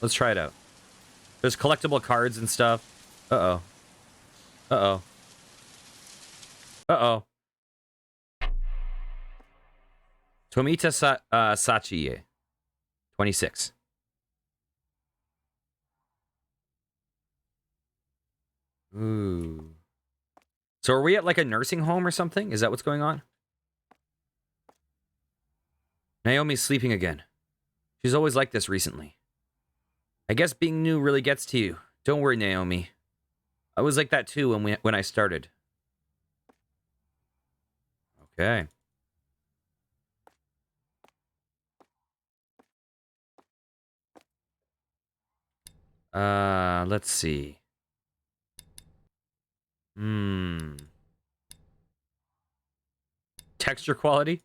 Let's try it out. There's collectible cards and stuff. Uh-oh. Uh-oh. Uh-oh. Tomita Sachi. 26. Ooh. So are we at like a nursing home or something? Is that what's going on? Naomi's sleeping again. She's always like this recently. I guess being new really gets to you. Don't worry, Naomi. I was like that too when I started. Okay. Let's see. Texture quality?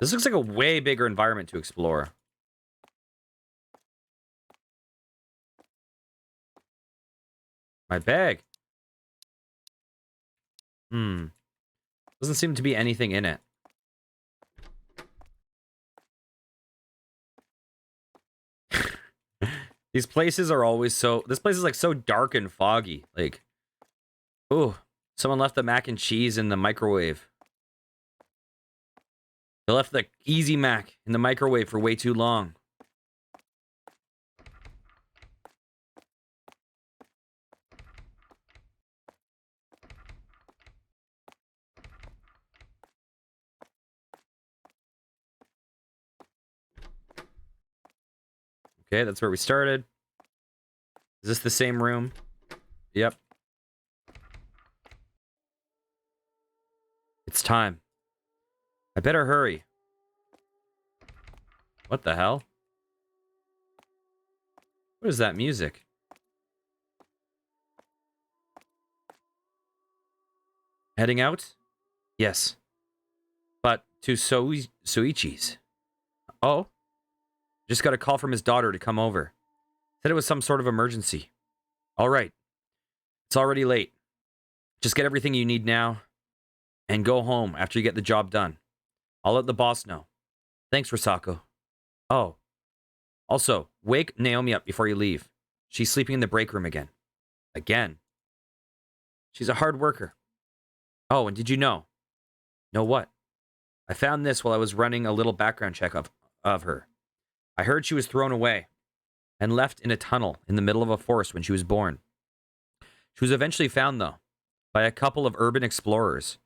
This looks like a way bigger environment to explore. My bag. Doesn't seem to be anything in it. These places are always so... This place is like so dark and foggy. Like, oh, someone left the mac and cheese in the microwave. They left the Easy Mac in the microwave for way too long. Okay, that's where we started. Is this the same room? Yep. It's time. I better hurry. What the hell? What is that music? Heading out? Yes. But to Soichi's. Oh? Just got a call from his daughter to come over. Said it was some sort of emergency. All right. It's already late. Just get everything you need now and go home after you get the job done. I'll let the boss know. Thanks, Risako. Oh. Also, wake Naomi up before you leave. She's sleeping in the break room again. Again? She's a hard worker. Oh, and did you know? Know what? I found this while I was running a little background check of her. I heard she was thrown away and left in a tunnel in the middle of a forest when she was born. She was eventually found, though, by a couple of urban explorers.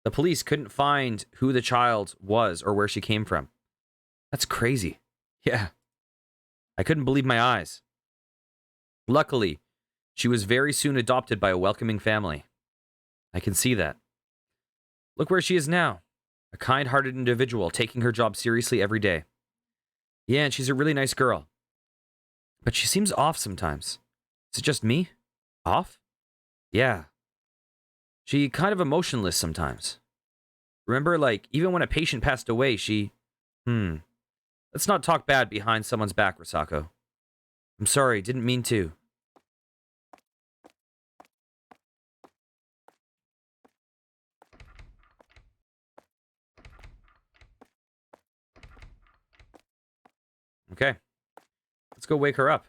The police couldn't find who the child was or where she came from. That's crazy. Yeah. I couldn't believe my eyes. Luckily, she was very soon adopted by a welcoming family. I can see that. Look where she is now. A kind-hearted individual taking her job seriously every day. Yeah, and she's a really nice girl. But she seems off sometimes. Is it just me? Off? Yeah. She kind of emotionless sometimes. Remember, like, even when a patient passed away, she... Let's not talk bad behind someone's back, Risako. I'm sorry, didn't mean to. Okay. Let's go wake her up.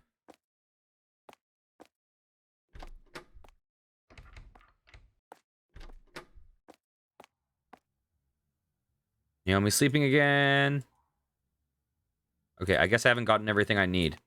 Naomi sleeping again. Okay, I guess I haven't gotten everything I need.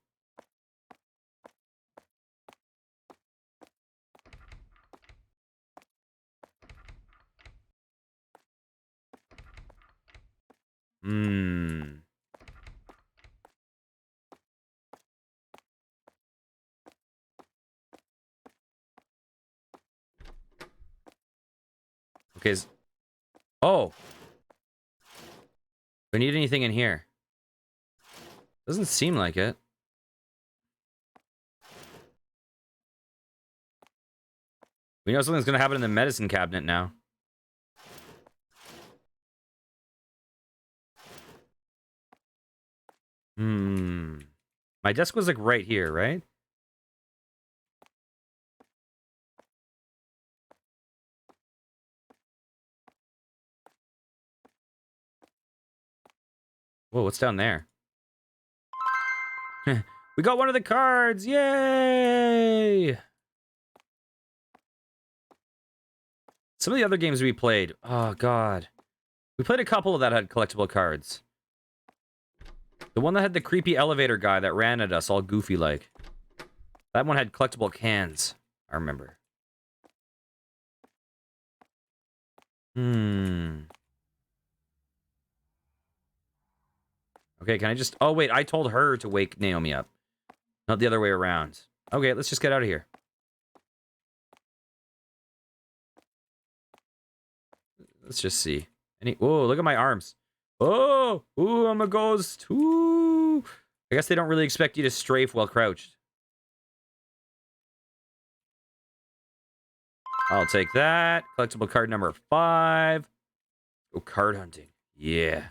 Okay. Oh. Do I need anything in here? Doesn't seem like it. We know something's gonna happen in the medicine cabinet now. My desk was, like, right here, right? Whoa, what's down there? We got one of the cards! Yay! Some of the other games we played. Oh, God. We played a couple that had collectible cards. The one that had the creepy elevator guy that ran at us all goofy-like. That one had collectible cans. I remember. Okay, can I just... Oh, wait, I told her to wake Naomi up. Not the other way around. Okay, let's just get out of here. Let's just see. Whoa, look at my arms. Oh, ooh, I'm a ghost. Ooh. I guess they don't really expect you to strafe while crouched. I'll take that. Collectible card number 5. Go card hunting. Yeah.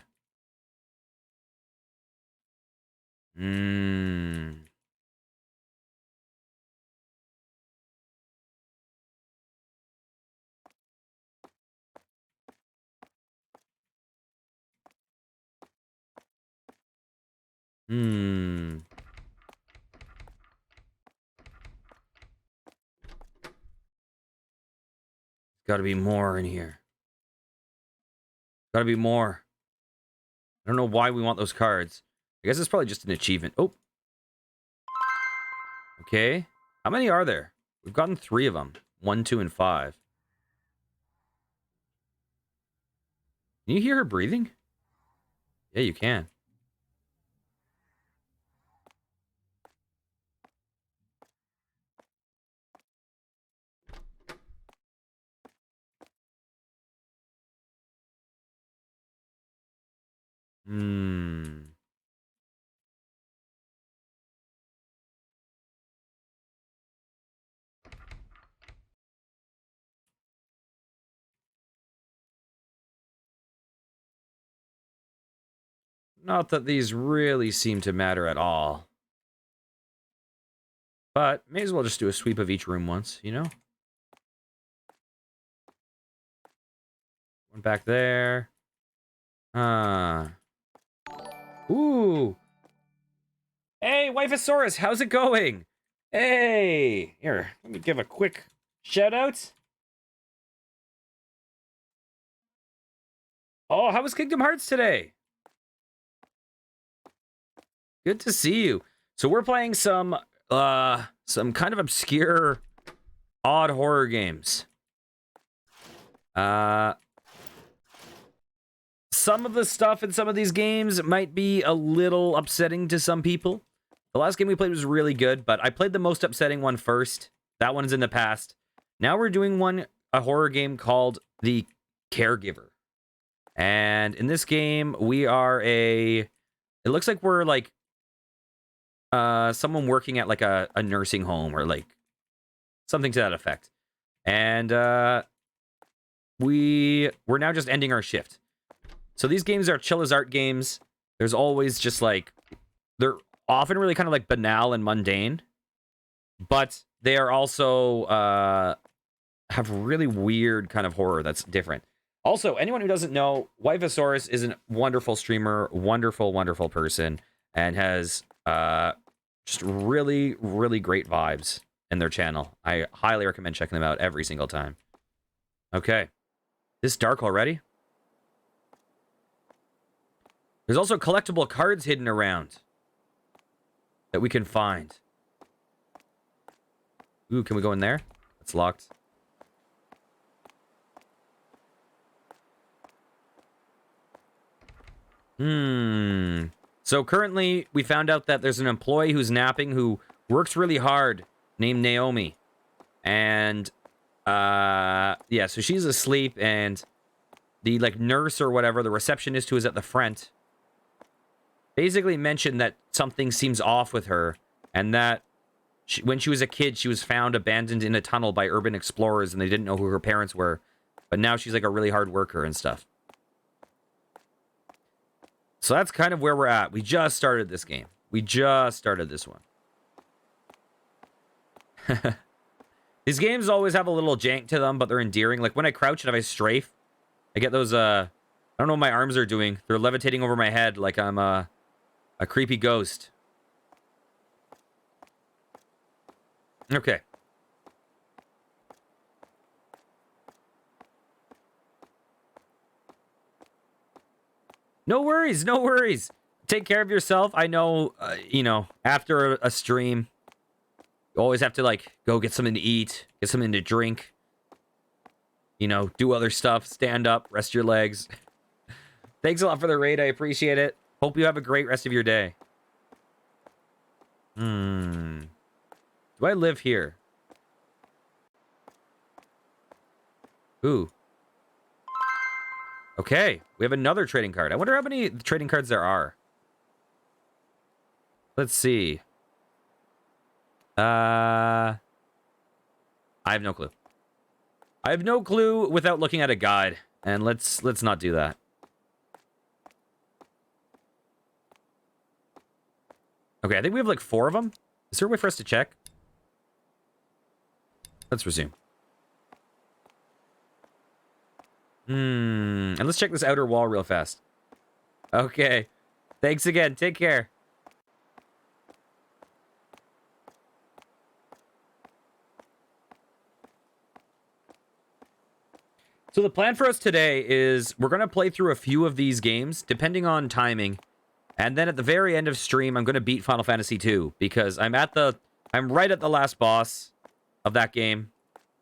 Gotta be more in here. Gotta be more. I don't know why we want those cards. I guess it's probably just an achievement. Oh. Okay. How many are there? We've gotten 3 of them. 1, 2, and 5. Can you hear her breathing? Yeah, you can. Not that these really seem to matter at all. But may as well just do a sweep of each room once, you know? One back there. Ooh. Hey, Wifeosaurus, how's it going? Hey. Here, let me give a quick shout out. Oh, how was Kingdom Hearts today? Good to see you. So we're playing some kind of obscure, odd horror games. Some of the stuff in some of these games might be a little upsetting to some people. The last game we played was really good, but I played the most upsetting one first. That one's in the past. Now we're doing a horror game called The Caregiver. And in this game, we are it looks like we're like someone working at like a nursing home or like something to that effect. And we're now just ending our shift. So these games are Chilla's art games. There's always just like, they're often really kind of like banal and mundane, but they are also have really weird kind of horror that's different. Also, anyone who doesn't know, Wifeosaurus is a wonderful streamer, wonderful, wonderful person, and has just really, really great vibes in their channel. I highly recommend checking them out every single time. Okay. This dark already? There's also collectible cards hidden around that we can find. Ooh, can we go in there? It's locked. So currently, we found out that there's an employee who's napping who works really hard named Naomi. And, yeah, so she's asleep and the, like, nurse or whatever, the receptionist who is at the front, basically mentioned that something seems off with her, and that when she was a kid, she was found abandoned in a tunnel by urban explorers, and they didn't know who her parents were. But now she's like a really hard worker and stuff. So that's kind of where we're at. We just started this game. We just started this one. These games always have a little jank to them, but they're endearing. Like when I crouch and if I strafe, I get those, I don't know what my arms are doing. They're levitating over my head like I'm a creepy ghost. Okay. No worries, no worries. Take care of yourself. I know, you know, after a stream, you always have to, like, go get something to eat, get something to drink. You know, do other stuff, stand up, rest your legs. Thanks a lot for the raid. I appreciate it. Hope you have a great rest of your day. Do I live here? Ooh. Okay, we have another trading card. I wonder how many trading cards there are. Let's see. I have no clue. I have no clue without looking at a guide. And let's not do that. Okay, I think we have like 4 of them. Is there a way for us to check? Let's resume. And let's check this outer wall real fast. Okay. Thanks again. Take care. So the plan for us today is we're going to play through a few of these games, depending on timing. And then at the very end of stream, I'm going to beat Final Fantasy II because I'm right at the last boss of that game.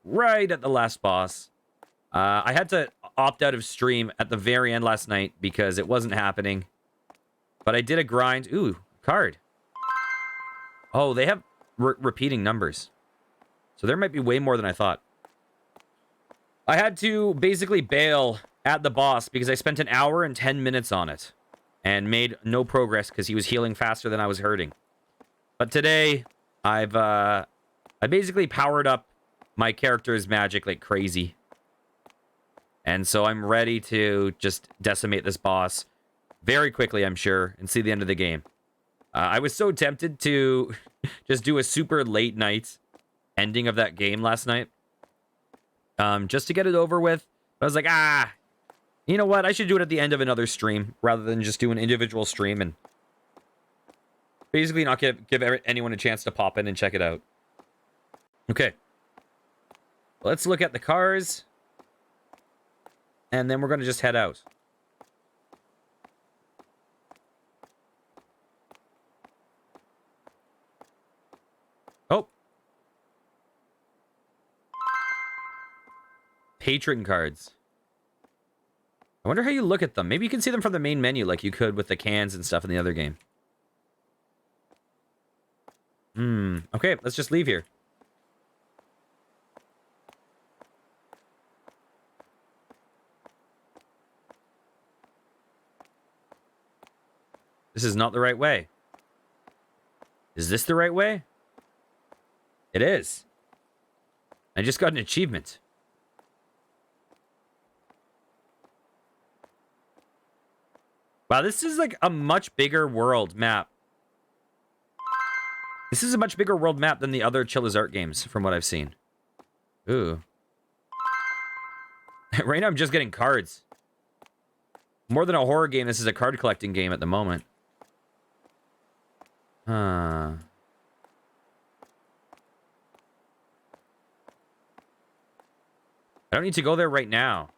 Right at the last boss. I had to opt out of stream at the very end last night because it wasn't happening. But I did a grind. Ooh, card. Oh, they have repeating numbers. So there might be way more than I thought. I had to basically bail at the boss because I spent an hour and 10 minutes on it. And made no progress because he was healing faster than I was hurting. But today, I basically powered up my character's magic like crazy. And so I'm ready to just decimate this boss very quickly, I'm sure, and see the end of the game. I was so tempted to just do a super late night ending of that game last night. Just to get it over with. But I was like, you know what? I should do it at the end of another stream rather than just do an individual stream and basically not give anyone a chance to pop in and check it out. Okay. Let's look at the cars. And then we're going to just head out. Oh. Patron cards. I wonder how you look at them. Maybe you can see them from the main menu like you could with the cans and stuff in the other game. Okay, let's just leave here. This is not the right way. Is this the right way? It is. I just got an achievement. Wow, this is like a much bigger world map. This is a much bigger world map than the other Chilla's Art games, from what I've seen. Ooh. Right now I'm just getting cards. More than a horror game, this is a card collecting game at the moment. I don't need to go there right now.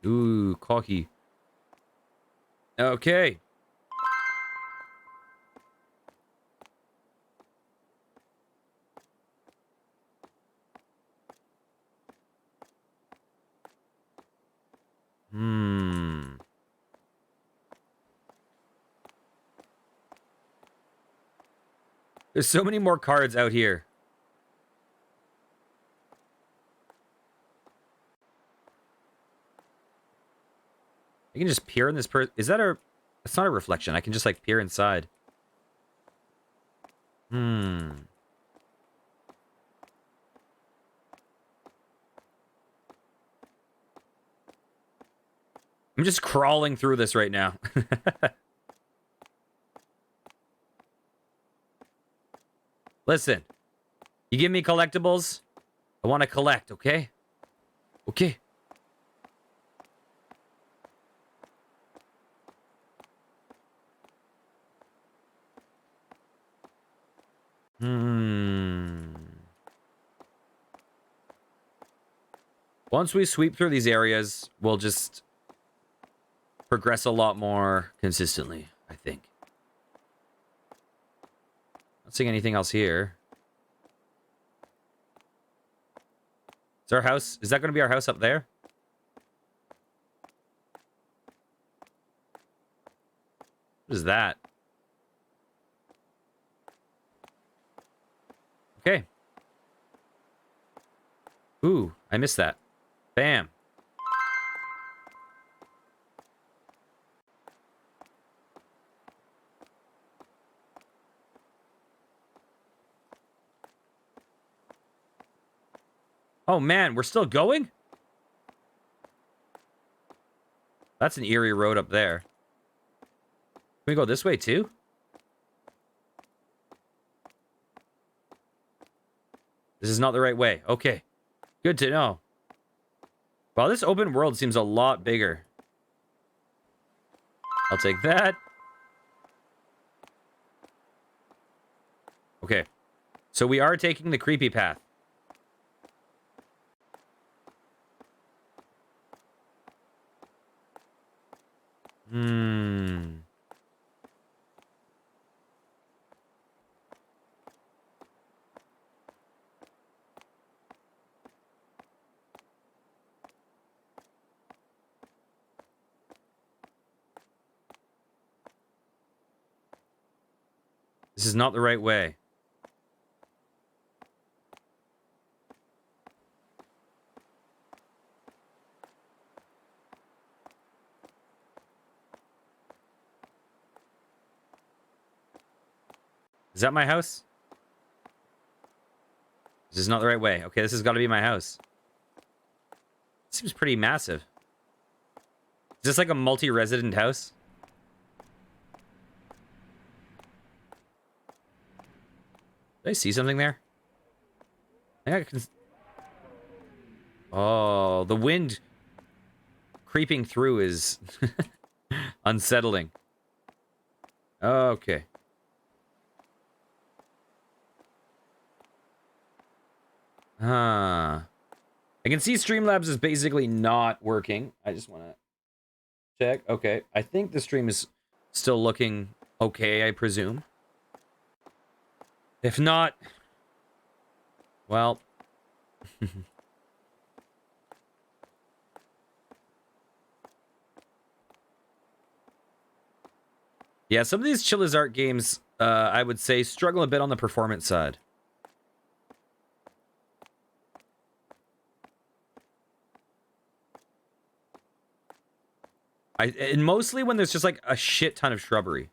Ooh, cocky. Okay. There's so many more cards out here. I can just peer in this person. Is that a... It's not a reflection. I can just, like, peer inside. I I'm just crawling through this right now. Listen, you give me collectibles, I want to collect, okay? Okay. Once we sweep through these areas, we'll just progress a lot more consistently, I think. Not seeing anything else here. Is our house... Is that going to be our house up there? What is that? Okay. Ooh, I missed that. Bam. Oh, man, we're still going? That's an eerie road up there. Can we go this way, too? This is not the right way. Okay. Good to know. Well, this open world seems a lot bigger. I'll take that. Okay. So we are taking the creepy path. This is not the right way. Is that my house? This is not the right way. Okay, this has got to be my house. Seems pretty massive. Is this like a multi-resident house? Did I see something there? I think I can... Oh, the wind creeping through is unsettling. Okay. I can see Streamlabs is basically not working. I just want to check. Okay. I think the stream is still looking okay, I presume. If not, well... Yeah, some of these Chilla's art games, I would say, struggle a bit on the performance side. And mostly when there's just like a shit ton of shrubbery.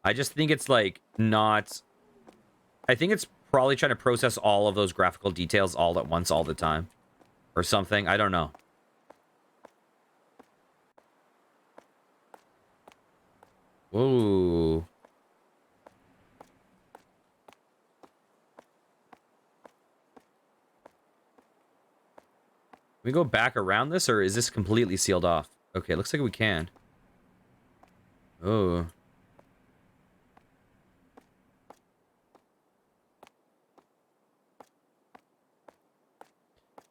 I just think it's like not... I think it's probably trying to process all of those graphical details all at once all the time. Or something. I don't know. Whoa. Can we go back around this, or is this completely sealed off? Okay, looks like we can. Oh.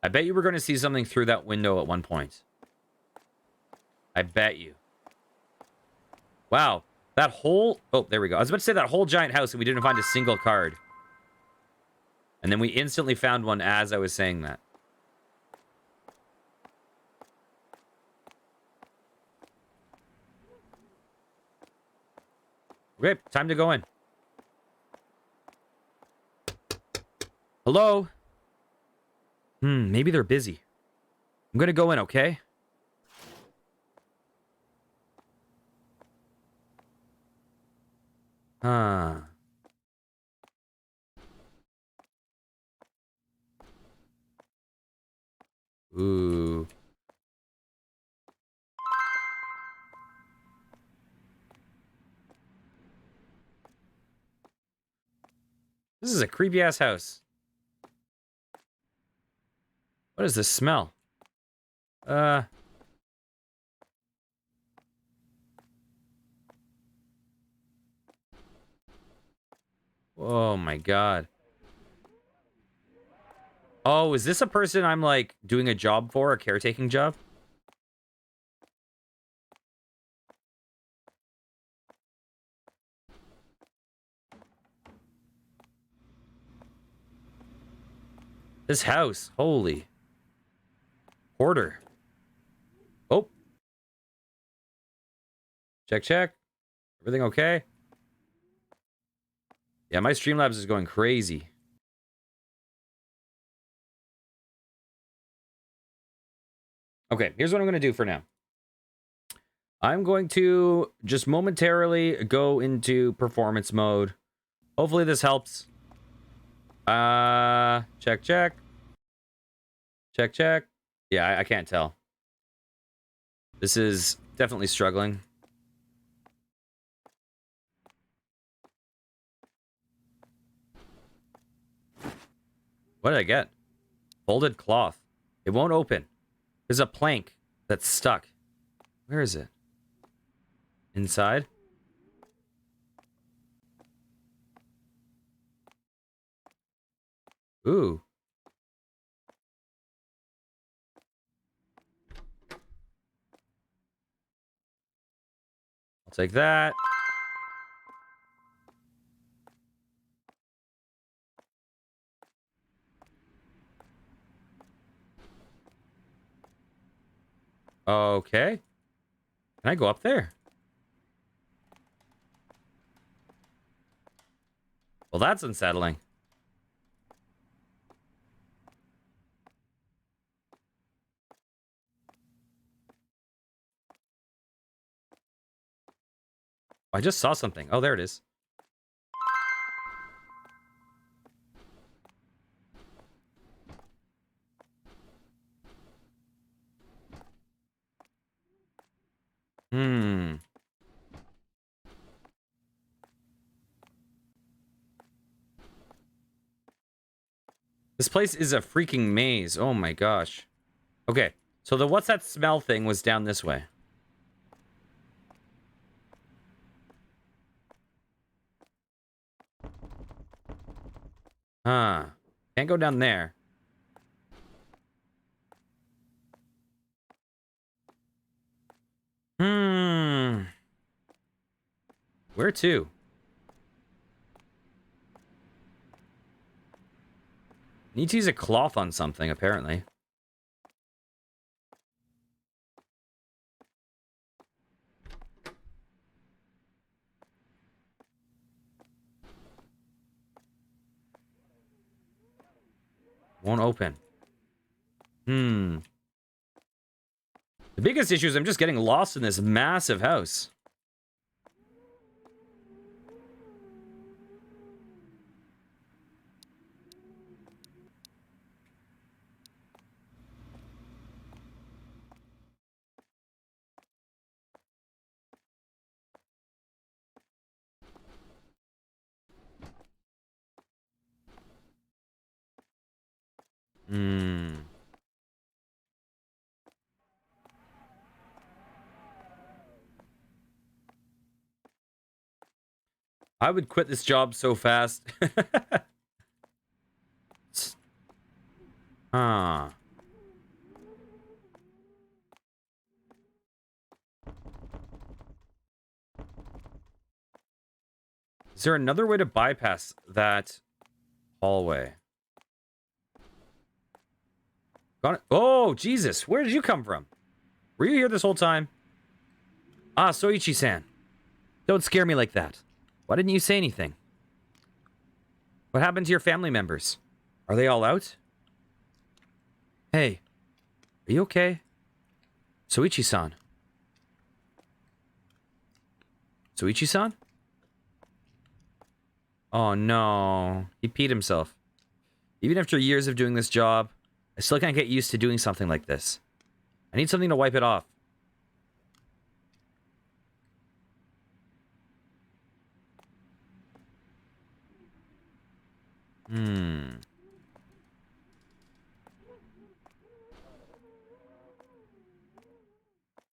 I bet you we're going to see something through that window at one point. I bet you. Wow. That whole... Oh, there we go. I was about to say that whole giant house and we didn't find a single card. And then we instantly found one as I was saying that. Okay, time to go in. Hello? Maybe they're busy. I'm gonna go in, okay? Huh. Ooh. This is a creepy-ass house. What is this smell? Oh my god. Oh, is this a person I'm, like, doing a job for? A caretaking job? This house. Holy. Porter. Oh. Check, check. Everything okay? Yeah, my Streamlabs is going crazy. Okay, here's what I'm going to do for now. I'm going to just momentarily go into performance mode. Hopefully this helps. Check, check. Check, check. Yeah, I can't tell. This is definitely struggling. What did I get? Folded cloth. It won't open. There's a plank that's stuck. Where is it? Inside? Ooh. I'll take that. Okay. Can I go up there? Well, that's unsettling. I just saw something. Oh, there it is. Hmm. This place is a freaking maze. Oh my gosh. Okay. So the what's that smell thing was down this way. Huh. Can't go down there. Hmm. Where to? Need to use a cloth on something, apparently. Won't open. Hmm. The biggest issue is I'm just getting lost in this massive house. Hmm. I would quit this job so fast. Huh. Is there another way to bypass that hallway? Got it. Oh, Jesus. Where did you come from? Were you here this whole time? Ah, Soichi-san. Don't scare me like that. Why didn't you say anything? What happened to your family members? Are they all out? Hey, are you okay? Soichi-san. Soichi-san? Oh, no. He peed himself. Even after years of doing this job, I still can't get used to doing something like this. I need something to wipe it off. Hmm.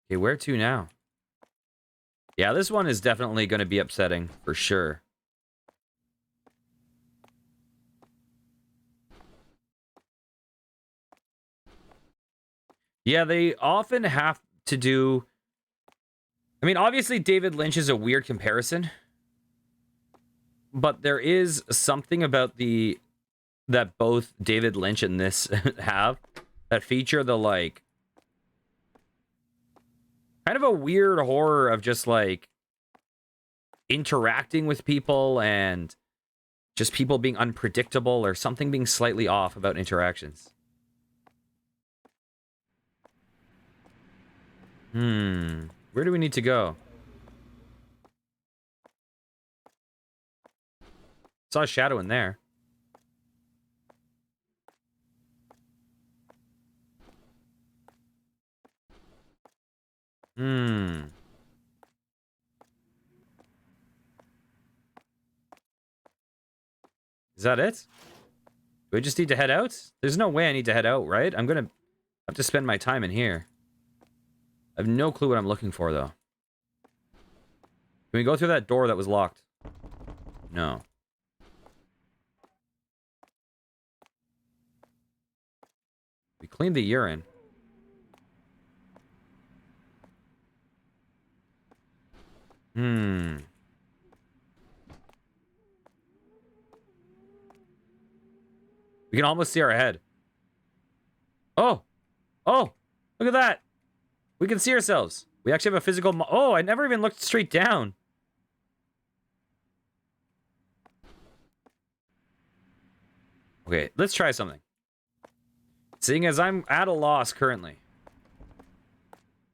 Okay, where to now? Yeah, this one is definitely going to be upsetting, for sure. Yeah, they often have to do... I mean, obviously, David Lynch is a weird comparison. But there is something about the... that both David Lynch and this have that feature the, like... kind of a weird horror of just, like... interacting with people and just people being unpredictable or something being slightly off about interactions. Where do we need to go? Saw a shadow in there. Is that it? Do I just need to head out? There's no way I need to head out, right? I'm gonna have to spend my time in here. I have no clue what I'm looking for, though. Can we go through that door that was locked? No. We cleaned the urine. We can almost see our head. Oh! Oh! Look at that! We can see ourselves. We actually have a physical... Oh, I never even looked straight down. Okay, let's try something. Seeing as I'm at a loss currently.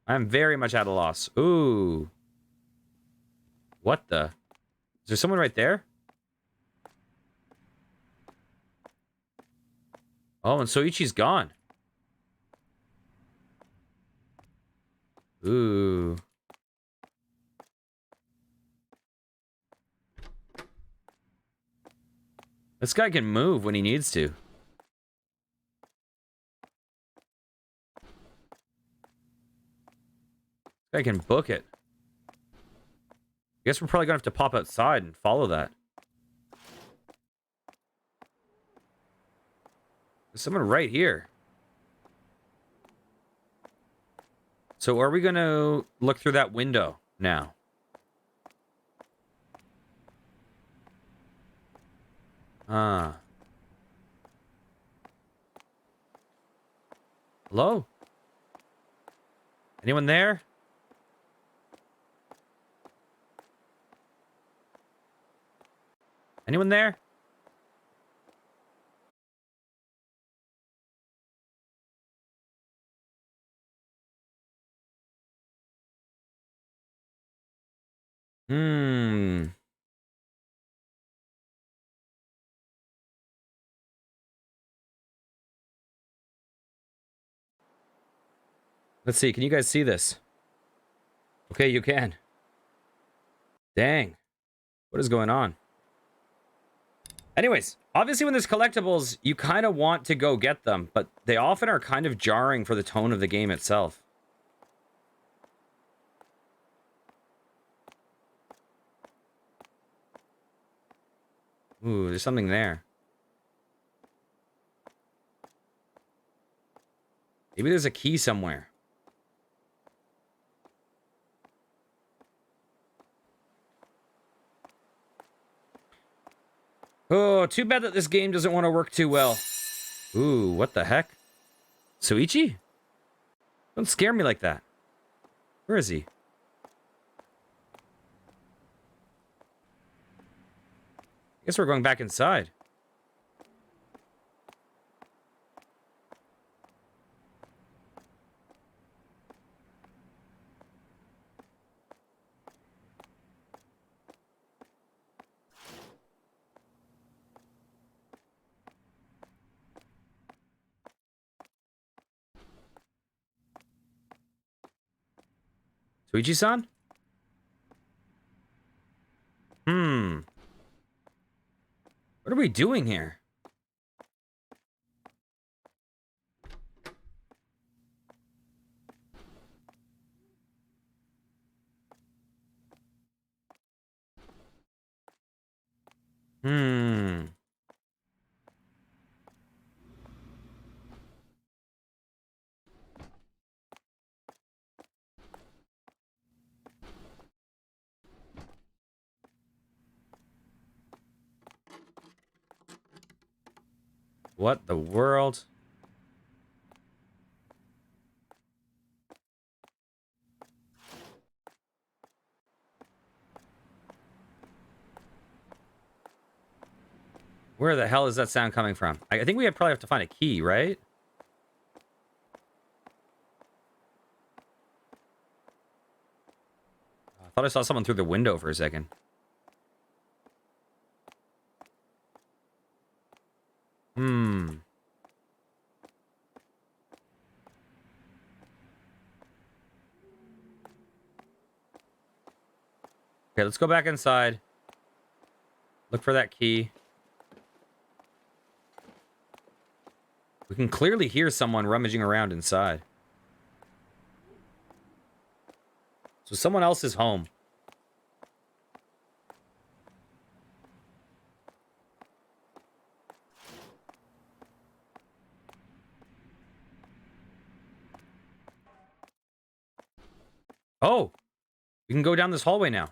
I'm very much at a loss. Ooh. What the? Is there someone right there? Oh, and Soichi's gone. Ooh. This guy can move when he needs to. This guy can book it. I guess we're probably gonna have to pop outside and follow that. There's someone right here. So are we gonna look through that window now? Hello? Anyone there? Anyone there? Let's see. Can you guys see this? Okay, you can. Dang. What is going on? Anyways, obviously when there's collectibles, you kind of want to go get them, but they often are kind of jarring for the tone of the game itself. Ooh, there's something there. Maybe there's a key somewhere. Oh, too bad that this game doesn't want to work too well. Ooh, what the heck? Soichi? Don't scare me like that. Where is he? Guess we're going back inside. Soichi-san? What are we doing here? What the world? Where the hell is that sound coming from? I think we probably have to find a key, right? I thought I saw someone through the window for a second. Hmm. Okay, let's go back inside. Look for that key. We can clearly hear someone rummaging around inside. So someone else is home. Oh! We can go down this hallway now.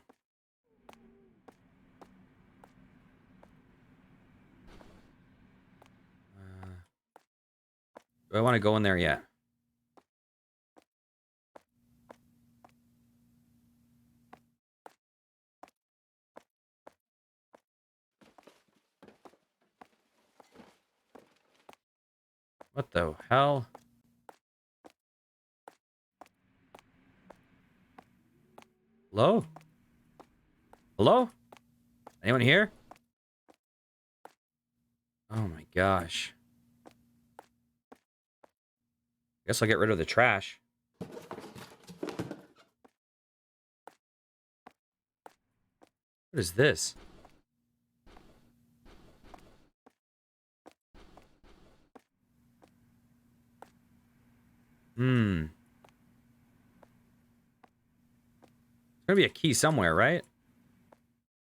Do I want to go in there yet? What the hell? Hello? Hello? Anyone here? Oh my gosh. Guess I'll get rid of the trash. What is this? Hmm. There's gonna be a key somewhere, right?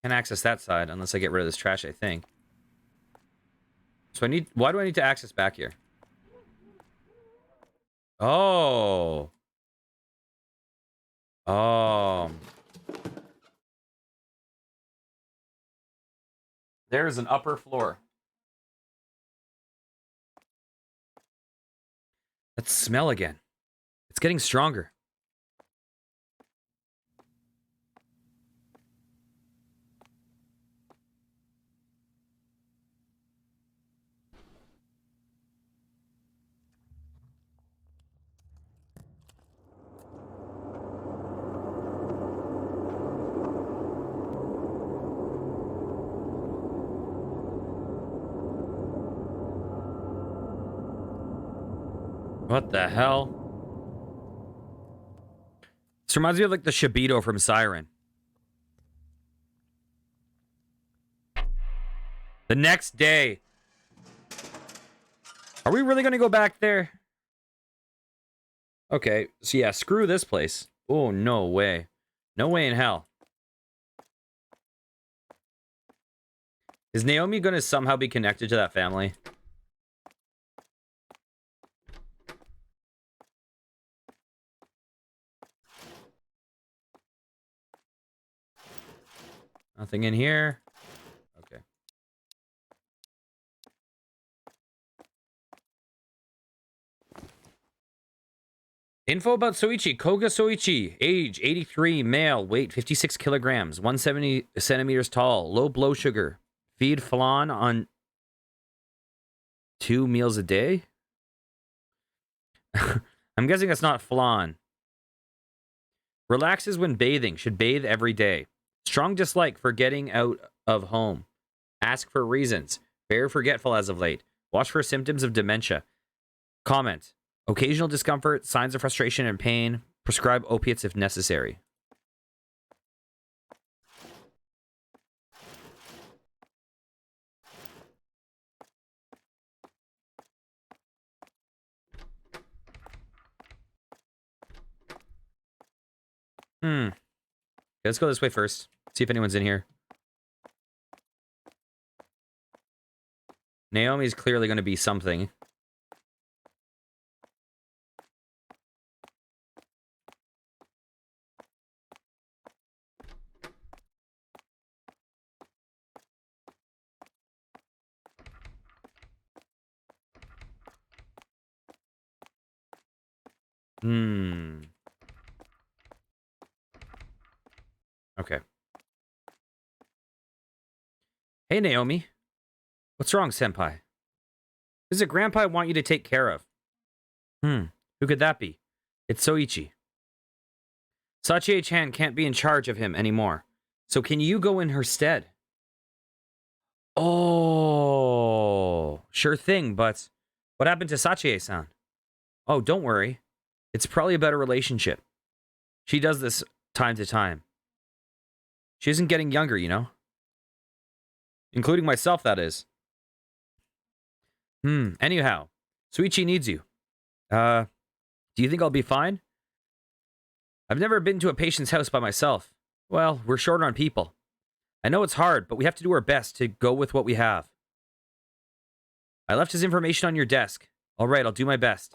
Can't access that side unless I get rid of this trash, I think. So why do I need to access back here? Oh. Oh. There is an upper floor. That smell again. It's getting stronger. What the hell? This reminds me of like the Shibito from Siren. The next day. Are we really gonna go back there? Okay, so yeah, screw this place. Oh, no way. No way in hell. Is Naomi gonna somehow be connected to that family? Nothing in here. Okay. Info about Soichi. Koga Soichi. Age 83, male. Weight 56 kilograms. 170 centimeters tall. Low blood sugar. Feed flan on 2 meals a day? I'm guessing it's not flan. Relaxes when bathing. Should bathe every day. Strong dislike for getting out of home. Ask for reasons. Very forgetful as of late. Watch for symptoms of dementia. Comment. Occasional discomfort, signs of frustration and pain. Prescribe opiates if necessary. Okay, let's go this way first. See if anyone's in here. Naomi's clearly going to be something. Hmm. Okay. Hey, Naomi. What's wrong, senpai? There's a grandpa I want you to take care of. Who could that be? It's Soichi. Sachi-chan can't be in charge of him anymore. So can you go in her stead? Oh, sure thing, but what happened to Sachi-san? Oh, don't worry. It's probably about a relationship. She does this time to time. She isn't getting younger, you know? Including myself, that is. Anyhow, Soichi needs you. Do you think I'll be fine? I've never been to a patient's house by myself. Well, we're short on people. I know it's hard, but we have to do our best to go with what we have. I left his information on your desk. All right, I'll do my best.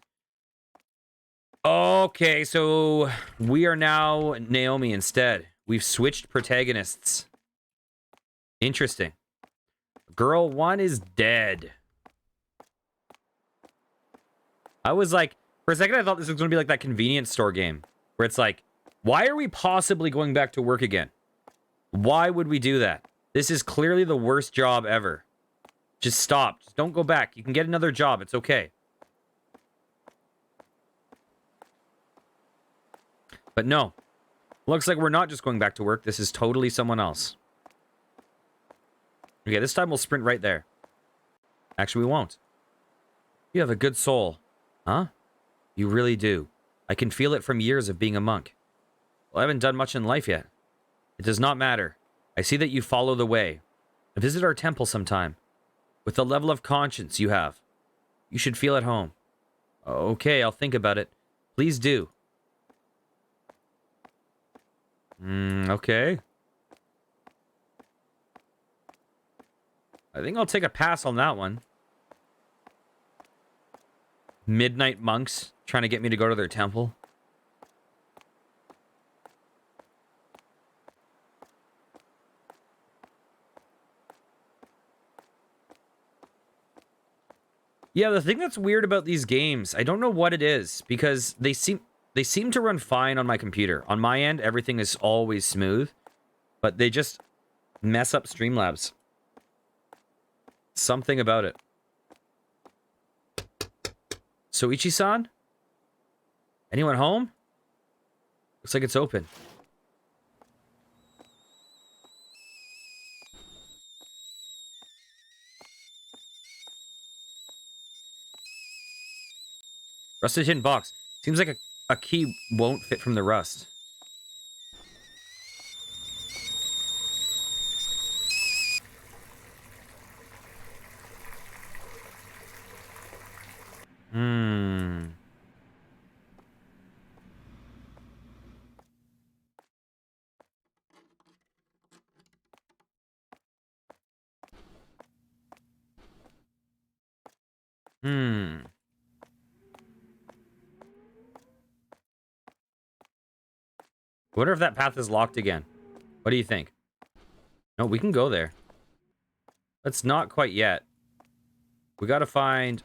Okay, so we are now Naomi instead. We've switched protagonists. Interesting. Girl 1 is dead. I was like, for a second I thought this was going to be like that convenience store game. Where it's like, why are we possibly going back to work again? Why would we do that? This is clearly the worst job ever. Just stop. Just don't go back. You can get another job. It's okay. But no. Looks like we're not just going back to work. This is totally someone else. Okay, this time we'll sprint right there. Actually, we won't. You have a good soul. Huh? You really do. I can feel it from years of being a monk. Well, I haven't done much in life yet. It does not matter. I see that you follow the way. Visit our temple sometime. With the level of conscience you have, you should feel at home. Okay, I'll think about it. Please do. Okay. I think I'll take a pass on that one. Midnight monks trying to get me to go to their temple. Yeah, the thing that's weird about these games, I don't know what it is, because they seem to run fine on my computer. On my end, everything is always smooth, but they just mess up Streamlabs. Something about it. Soichi-san? Anyone home? Looks like it's open. Rusted tin box. Seems like a key won't fit from the rust. I wonder if that path is locked again. What do you think? No, we can go there. Let's not quite yet. We gotta find...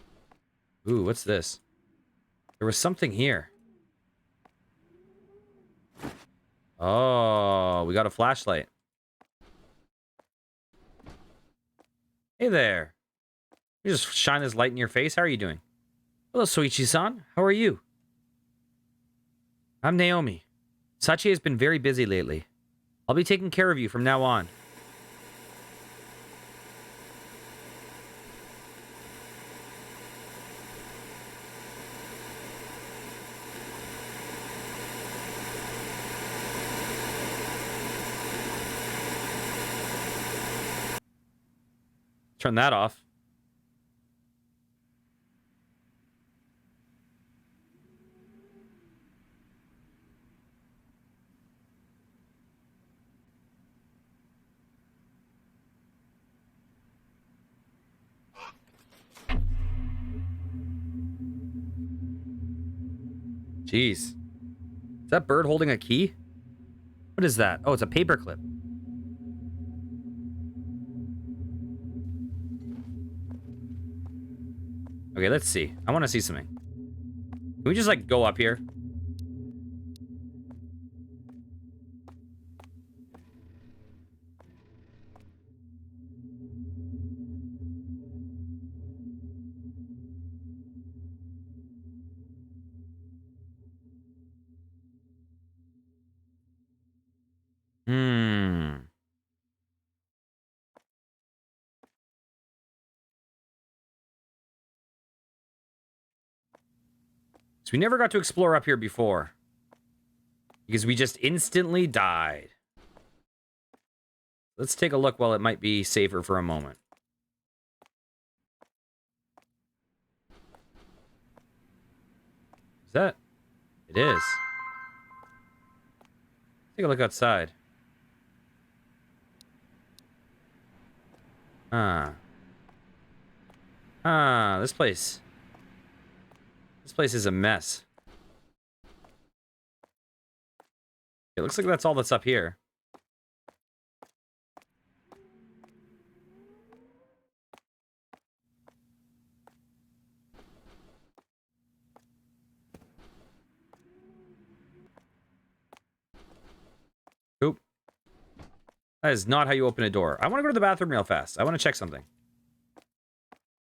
Ooh, what's this? There was something here. Oh, we got a flashlight. Hey there. You just shine this light in your face. How are you doing? Hello, Soichi-san. How are you? I'm Naomi. Sachi has been very busy lately. I'll be taking care of you from now on. Turn that off. Jeez. Is that bird holding a key? What is that? Oh, it's a paperclip. Okay, let's see. I want to see something. Can we just, like, go up here? So we never got to explore up here before. Because we just instantly died. Let's take a look while it might be safer for a moment. Is that? It is. Take a look outside. This place. This place is a mess. It looks like that's all that's up here. Oop. That is not how you open a door. I want to go to the bathroom real fast. I want to check something.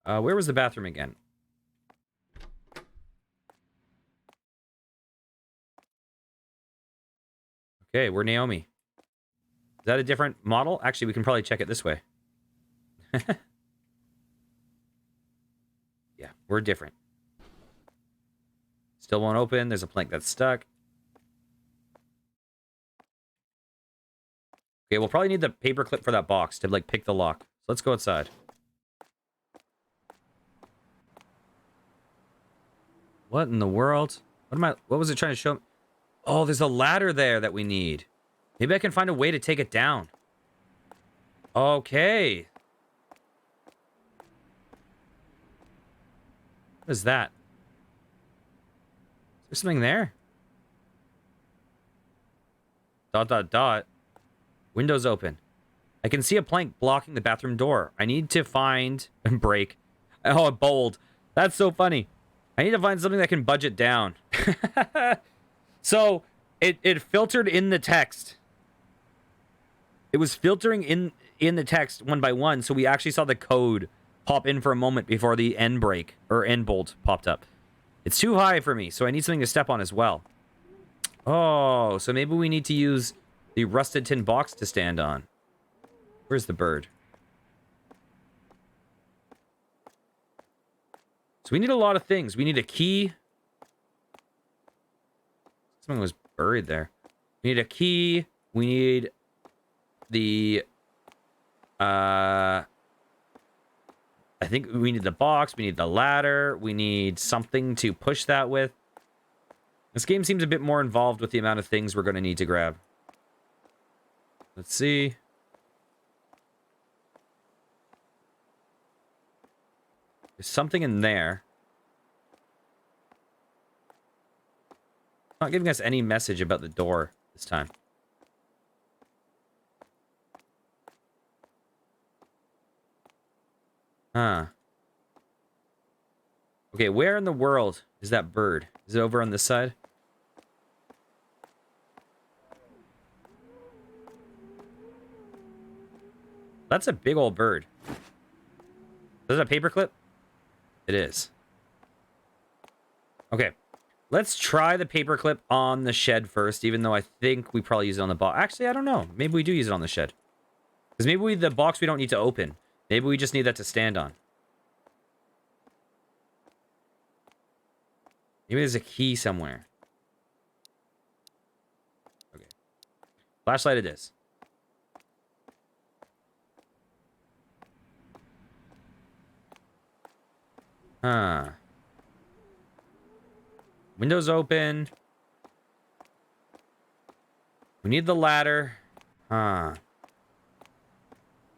Where was the bathroom again? Okay, we're Naomi. Is that a different model? Actually, we can probably check it this way. Yeah, we're different. Still won't open. There's a plank that's stuck. Okay, we'll probably need the paper clip for that box to, like, pick the lock. So let's go outside. What in the world? What was it trying to show me? Oh, there's a ladder there that we need. Maybe I can find a way to take it down. Okay. What is that? Is there something there? Dot, dot, dot. Windows open. I can see a plank blocking the bathroom door. I need to find and break. Oh, bold. That's so funny. I need to find something that can budge it down. So, it filtered in the text. It was filtering in the text one by one, so we actually saw the code pop in for a moment before the end break, or end bolt popped up. It's too high for me, so I need something to step on as well. Oh, so maybe we need to use the rusted tin box to stand on. Where's the bird? So we need a lot of things. We need a key. Something was buried there. We need a key. We need the... I think we need the box. We need the ladder. We need something to push that with. This game seems a bit more involved with the amount of things we're going to need to grab. Let's see. There's something in there. Not giving us any message about the door this time. Huh. Okay, where in the world is that bird? Is it over on this side? That's a big old bird. Is that a paperclip? It is. Okay. Let's try the paperclip on the shed first, even though I think we probably use it on the box. Actually, I don't know. Maybe we do use it on the shed. Because maybe the box we don't need to open. Maybe we just need that to stand on. Maybe there's a key somewhere. Okay. Flashlight it is. Huh. Windows open. We need the ladder. Huh.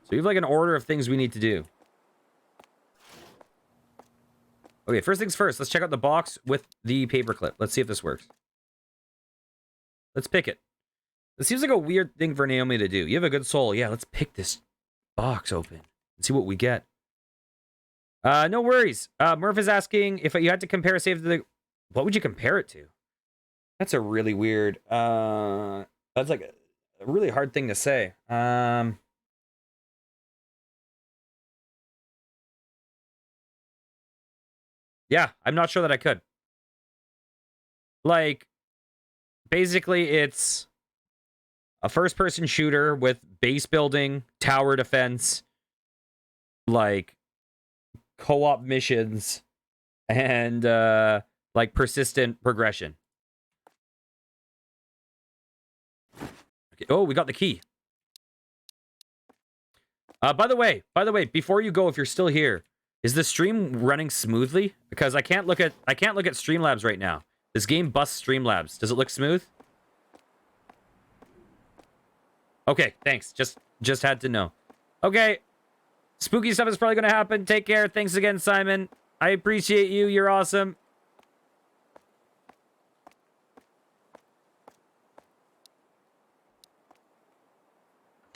So we have like an order of things we need to do. Okay, first things first. Let's check out the box with the paperclip. Let's see if this works. Let's pick it. This seems like a weird thing for Naomi to do. You have a good soul. Yeah, let's pick this box open and see what we get. No worries. Murph is asking if you had to compare a save to the... What would you compare it to? That's a really weird... that's like a really hard thing to say. Yeah, I'm not sure that I could. Like, basically it's a first-person shooter with base building, tower defense, like, co-op missions, and like persistent progression. Okay. Oh, we got the key. By the way, before you go, if you're still here, is the stream running smoothly? Because I can't look at Streamlabs right now. This game busts Streamlabs. Does it look smooth? Okay, thanks. Just had to know. Okay. Spooky stuff is probably going to happen. Take care. Thanks again, Simon. I appreciate you. You're awesome.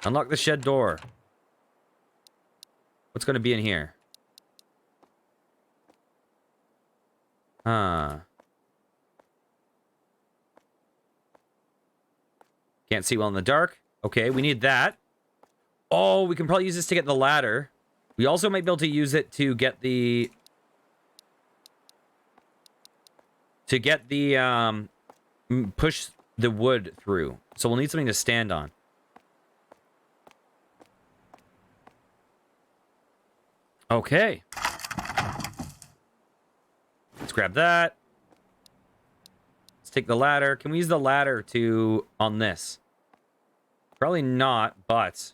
Unlock the shed door. What's going to be in here? Huh. Can't see well in the dark. Okay, we need that. Oh, we can probably use this to get the ladder. We also might be able to use it to get the... push the wood through. So we'll need something to stand on. Okay. Let's grab that. Let's take the ladder. Can we use the ladder on this? Probably not, but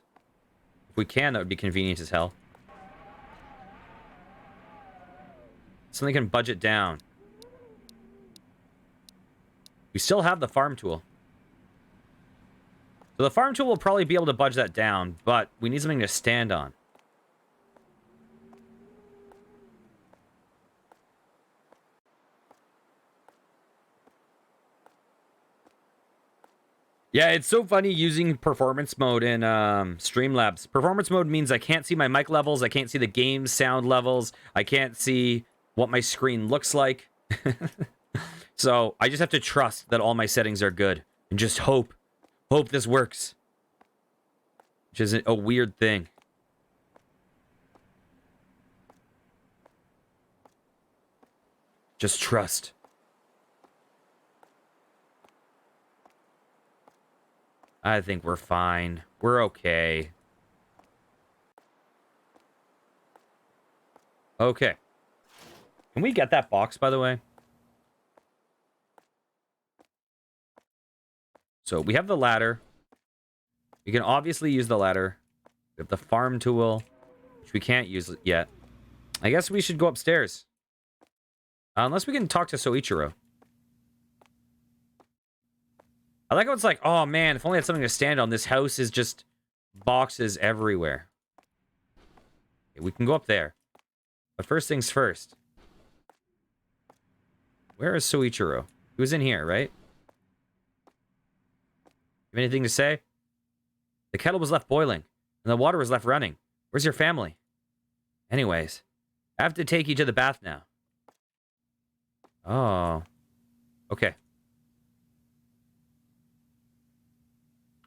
if we can, that would be convenient as hell. Something can budget down. We still have the farm tool. So the farm tool will probably be able to budge that down, but we need something to stand on. Yeah, it's so funny using performance mode in Streamlabs. Performance mode means I can't see my mic levels, I can't see the game sound levels, I can't see what my screen looks like. So I just have to trust that all my settings are good and just hope this works. Which is a weird thing. Just trust. I think we're fine. We're okay. Okay. Can we get that box, by the way? So we have the ladder. We can obviously use the ladder. We have the farm tool, which we can't use yet. I guess we should go upstairs. Unless we can talk to Soichiro. I like how it's like, oh man, if only I had something to stand on. This house is just boxes everywhere. Okay, we can go up there. But first things first. Where is Soichiro? He was in here, right? You have anything to say? The kettle was left boiling, and the water was left running. Where's your family? Anyways, I have to take you to the bath now. Oh. Okay.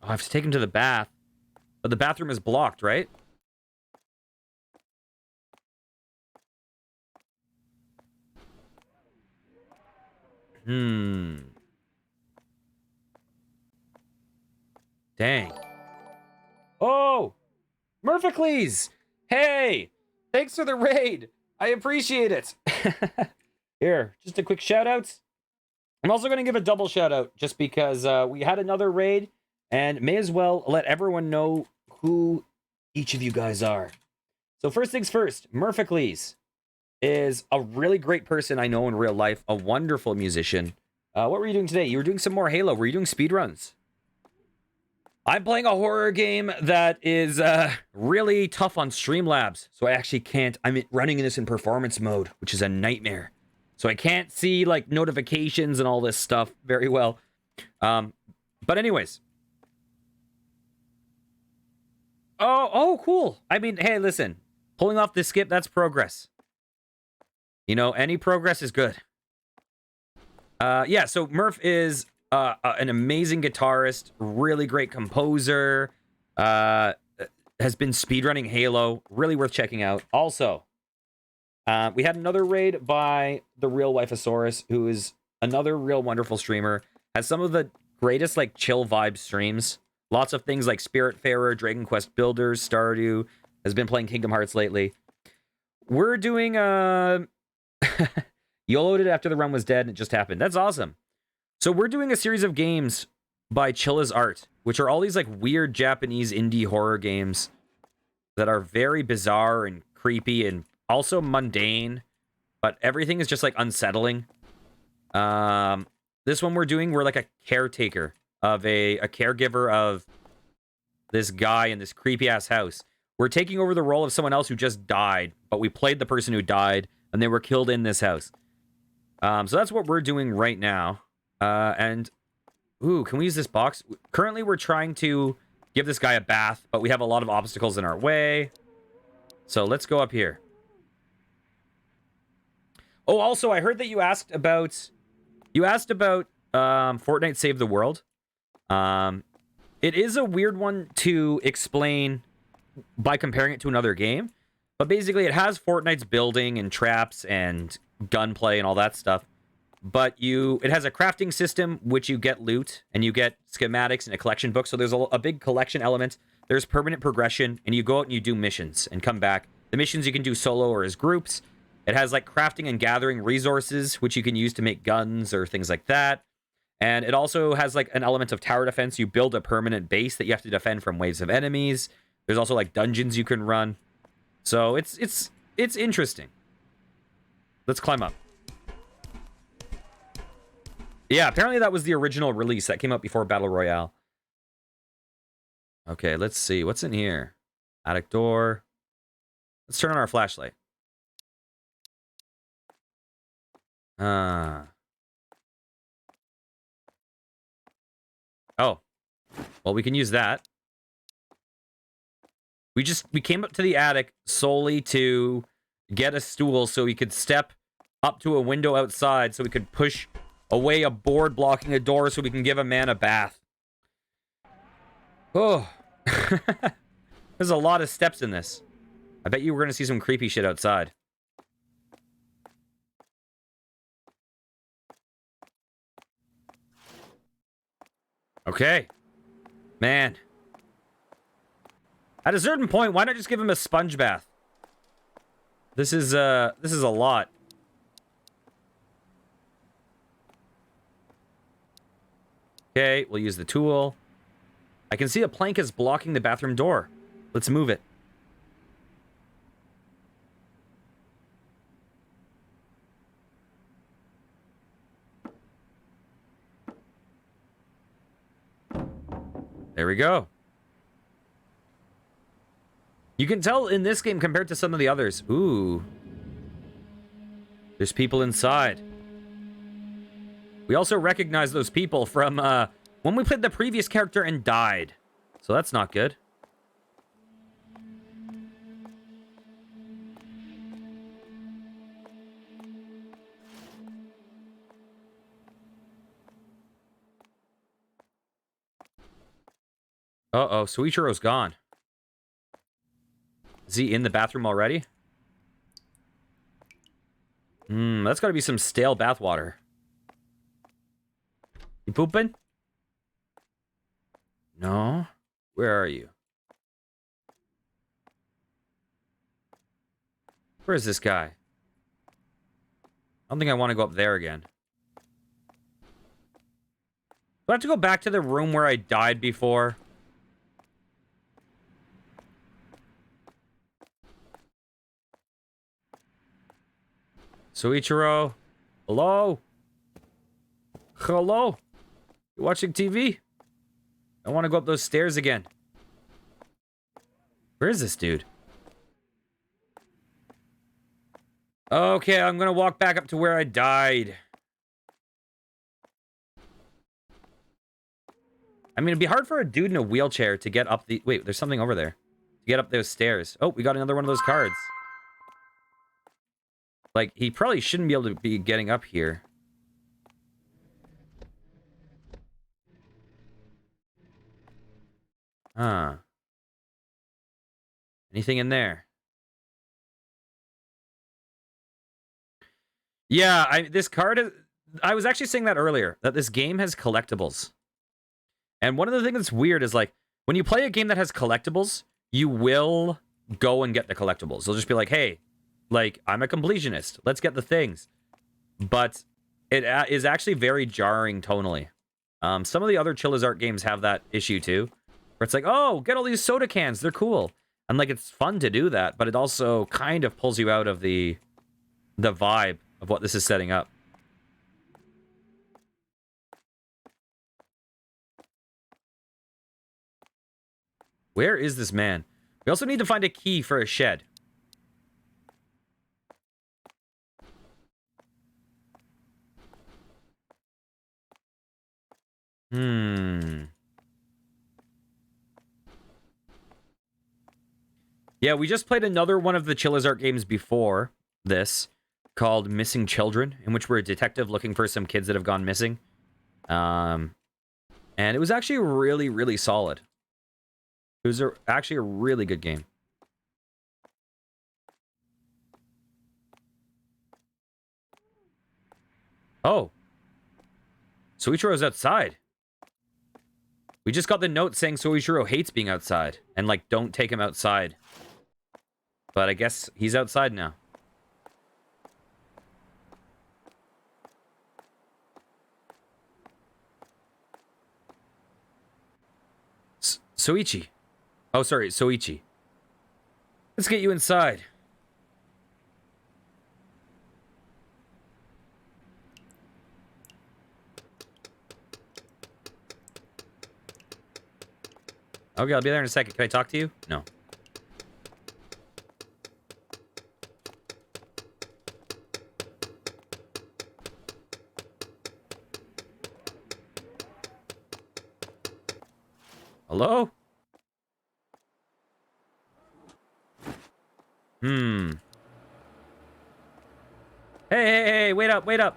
Oh, I have to take him to the bath. But the bathroom is blocked, right? Dang. Oh! Murphicles! Hey! Thanks for the raid! I appreciate it! Here, just a quick shout-out. I'm also going to give a double shout-out, just because we had another raid, and may as well let everyone know who each of you guys are. So first things first, Murphicles is a really great person I know in real life, a wonderful musician. What were you doing today? You were doing some more Halo. Were you doing speedruns? I'm playing a horror game that is really tough on Streamlabs, so I actually can't. I'm running this in performance mode, which is a nightmare. So I can't see like notifications and all this stuff very well. But anyways. Oh, cool. I mean, hey, listen. Pulling off this skip, that's progress. You know, any progress is good. Yeah, so Murph is an amazing guitarist, really great composer, has been speedrunning Halo, really worth checking out. Also, we had another raid by the Real Wifeosaurus, who is another real wonderful streamer, has some of the greatest like chill vibe streams. Lots of things like Spiritfarer, Dragon Quest Builders, Stardew, has been playing Kingdom Hearts lately. We're doing YOLO'd it after the run was dead and it just happened. That's awesome. So we're doing a series of games by Chilla's Art, which are all these like weird Japanese indie horror games that are very bizarre and creepy and also mundane, but everything is just like unsettling. This one we're like a caretaker of a caregiver of this guy in this creepy ass house. We're taking over the role of someone else who just died, but we played the person who died and they were killed in this house. So that's what we're doing right now. And ooh, can we use this box? Currently we're trying to give this guy a bath, but we have a lot of obstacles in our way. So let's go up here. Oh, also, I heard that you asked about Fortnite Save the World. It is a weird one to explain by comparing it to another game, but basically it has Fortnite's building and traps and gunplay and all that stuff. But it has a crafting system, which you get loot, and you get schematics and a collection book. So there's a big collection element. There's permanent progression, and you go out and you do missions and come back. The missions you can do solo or as groups. It has like crafting and gathering resources, which you can use to make guns or things like that. And it also has like an element of tower defense. You build a permanent base that you have to defend from waves of enemies. There's also like dungeons you can run. So it's interesting. Let's climb up. Yeah, apparently that was the original release that came out before Battle Royale. Okay, let's see. What's in here? Attic door. Let's turn on our flashlight. Oh. Well, we can use that. We came up to the attic solely to get a stool so we could step up to a window outside so we could push away a board blocking a door so we can give a man a bath. Oh. There's a lot of steps in this. I bet you we're going to see some creepy shit outside. Okay. Man. At a certain point, why not just give him a sponge bath? This is a lot. Okay, we'll use the tool. I can see a plank is blocking the bathroom door. Let's move it. There we go. You can tell in this game compared to some of the others. Ooh. There's people inside. We also recognize those people from when we played the previous character and died. So that's not good. Uh-oh, Suichiro's gone. Is he in the bathroom already? That's gotta be some stale bathwater. You pooping? No? Where are you? Where is this guy? I don't think I want to go up there again. Do I have to go back to the room where I died before? Suichiro? Hello? Hello? You watching TV? I want to go up those stairs again. Where is this dude? Okay, I'm gonna walk back up to where I died. I mean, it'd be hard for a dude in a wheelchair to get up the... Wait, there's something over there. To get up those stairs. Oh, we got another one of those cards. Like, he probably shouldn't be able to be getting up here. Huh. Anything in there? Yeah, this card is... I was actually saying that earlier, that this game has collectibles. And one of the things that's weird is, like, when you play a game that has collectibles, you will go and get the collectibles. They'll just be like, hey, like, I'm a completionist. Let's get the things. but it is actually very jarring tonally. Some of the other Chilla's Art games have that issue too, where it's like, oh, get all these soda cans, they're cool. And like, it's fun to do that, but it also kind of pulls you out of the vibe of what this is setting up. Where is this man? We also need to find a key for a shed. Yeah, we just played another one of the Chilla's Art games before this, called Missing Children, in which we're a detective looking for some kids that have gone missing. And it was actually really, really solid. It was actually a really good game. Oh. Soichiro's outside. We just got the note saying Soichiro hates being outside. And, like, don't take him outside. But I guess he's outside now. Soichi. Oh, sorry, Soichi. Let's get you inside. Okay, I'll be there in a second. Can I talk to you? No. Hello? Hey, wait up, wait up.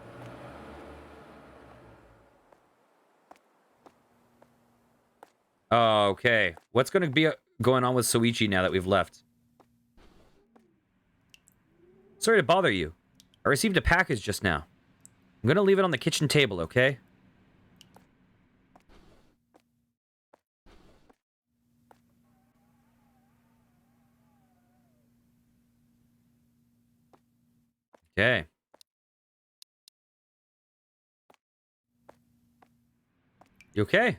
Oh, okay. What's going to be going on with Soichi now that we've left? Sorry to bother you. I received a package just now. I'm going to leave it on the kitchen table, okay? Okay. You okay?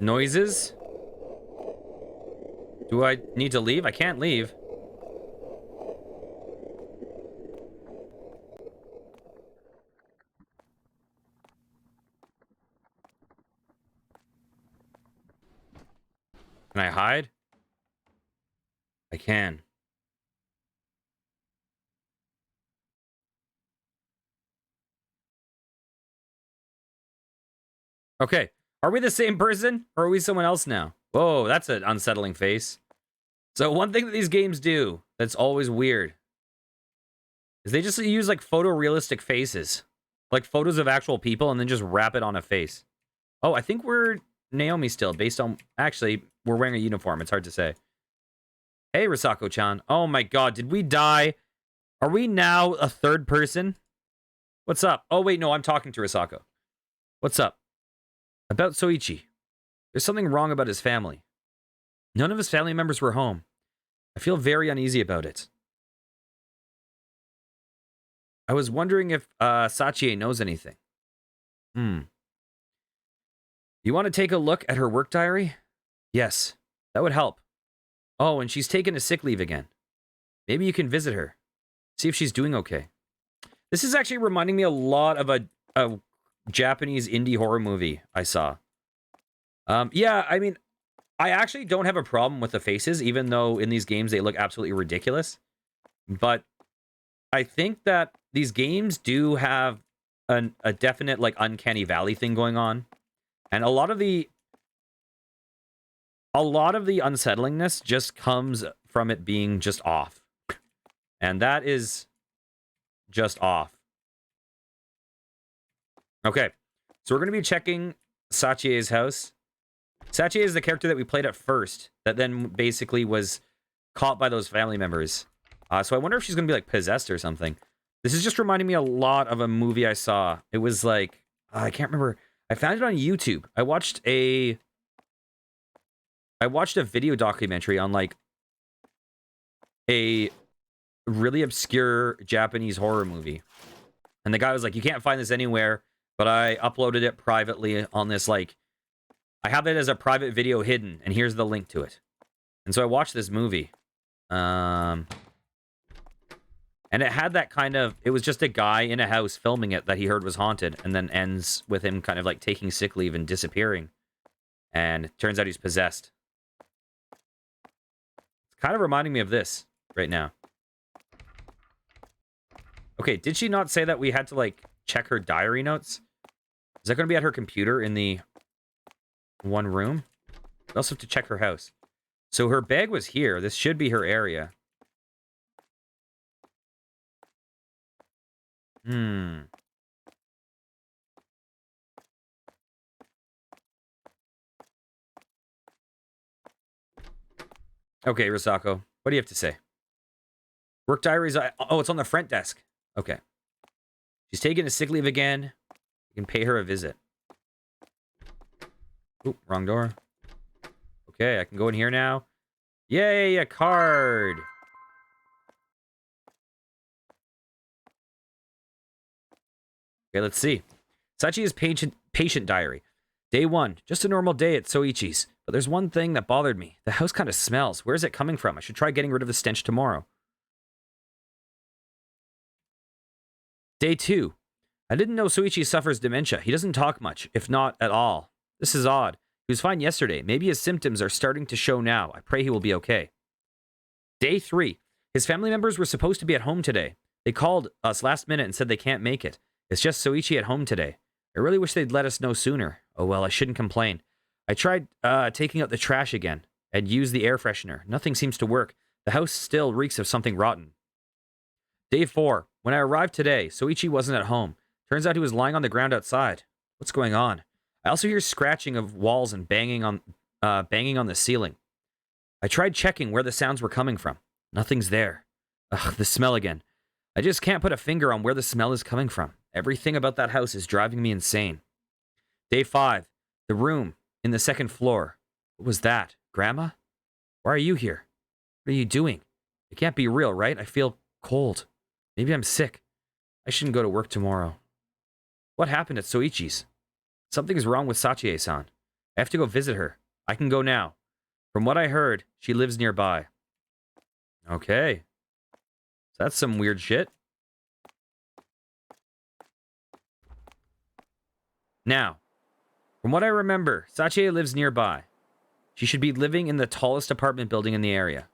Noises? Do I need to leave? I can't leave. Can I hide? I can. Okay. Are we the same person? Or are we someone else now? Whoa, that's an unsettling face. So one thing that these games do that's always weird is they just use like photorealistic faces. Like photos of actual people and then just wrap it on a face. Oh, I think we're Naomi still, based on... Actually, we're wearing a uniform. It's hard to say. Hey, Risako-chan. Oh my god, did we die? Are we now a third person? What's up? Oh wait, no, I'm talking to Risako. What's up? About Soichi. There's something wrong about his family. None of his family members were home. I feel very uneasy about it. I was wondering if Sachie knows anything. You want to take a look at her work diary? Yes, that would help. Oh, and she's taken a sick leave again. Maybe you can visit her. See if she's doing okay. This is actually reminding me a lot of a Japanese indie horror movie I saw. Yeah, I mean, I actually don't have a problem with the faces, even though in these games they look absolutely ridiculous. But I think that these games do have a definite, like, uncanny valley thing going on. And a lot of the unsettlingness just comes from it being just off. And that is just off. Okay, so we're going to be checking Sachie's house. Sachie is the character that we played at first, that then basically was caught by those family members. So I wonder if she's going to be, like, possessed or something. This is just reminding me a lot of a movie I saw. It was, like, I can't remember. I found it on YouTube. I watched a video documentary on, like, a really obscure Japanese horror movie. And the guy was like, you can't find this anywhere, but I uploaded it privately on this, like, I have it as a private video hidden, and here's the link to it. And so I watched this movie. And it had that kind of, it was just a guy in a house filming it that he heard was haunted, and then ends with him kind of like taking sick leave and disappearing. And it turns out he's possessed. It's kind of reminding me of this right now. Okay, did she not say that we had to, like, check her diary notes? Is that going to be at her computer in the one room? We also have to check her house. So her bag was here. This should be her area. Okay, Risako. What do you have to say? Work diaries. Oh, it's on the front desk. Okay. She's taking a sick leave again. You can pay her a visit. Oop, wrong door. Okay, I can go in here now. Yay, a card. Okay, let's see. Sachi's patient diary. Day 1. Just a normal day at Soichi's. But there's one thing that bothered me. The house kind of smells. Where is it coming from? I should try getting rid of the stench tomorrow. Day 2. I didn't know Soichi suffers dementia. He doesn't talk much, if not at all. This is odd. He was fine yesterday. Maybe his symptoms are starting to show now. I pray he will be okay. Day 3. His family members were supposed to be at home today. They called us last minute and said they can't make it. It's just Soichi at home today. I really wish they'd let us know sooner. Oh well, I shouldn't complain. I tried taking out the trash again and used the air freshener. Nothing seems to work. The house still reeks of something rotten. Day 4. When I arrived today, Soichi wasn't at home. Turns out he was lying on the ground outside. What's going on? I also hear scratching of walls and banging on the ceiling. I tried checking where the sounds were coming from. Nothing's there. Ugh, the smell again. I just can't put a finger on where the smell is coming from. Everything about that house is driving me insane. Day 5. The room in the second floor. What was that? Grandma? Why are you here? What are you doing? It can't be real, right? I feel cold. Maybe I'm sick. I shouldn't go to work tomorrow. What happened at Soichi's? Something is wrong with Sachie-san. I have to go visit her. I can go now. From what I heard, she lives nearby. Okay. So that's some weird shit. Now, from what I remember, Sachie lives nearby. She should be living in the tallest apartment building in the area.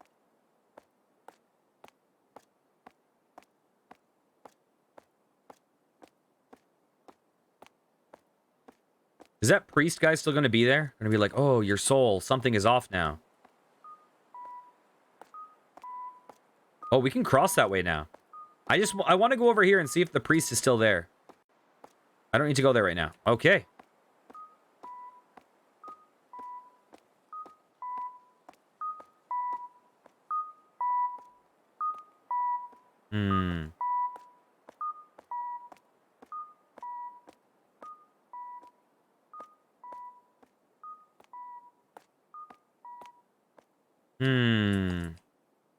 Is that priest guy still going to be there? Going to be like, oh, your soul, something is off now. Oh, we can cross that way now. I want to go over here and see if the priest is still there. I don't need to go there right now. Okay.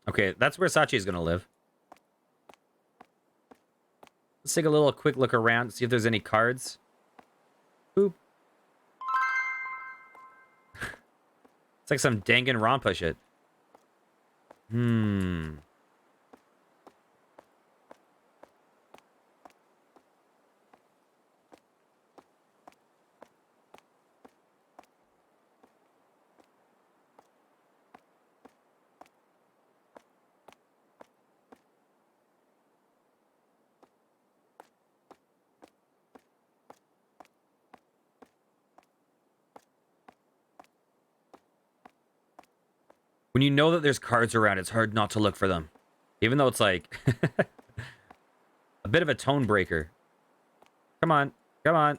Okay, that's where Sachi is going to live. Let's take a little quick look around, see if there's any cards. Boop. It's like some Danganronpa shit. When you know that there's cards around, it's hard not to look for them. Even though it's like a bit of a tone breaker. Come on. Come on.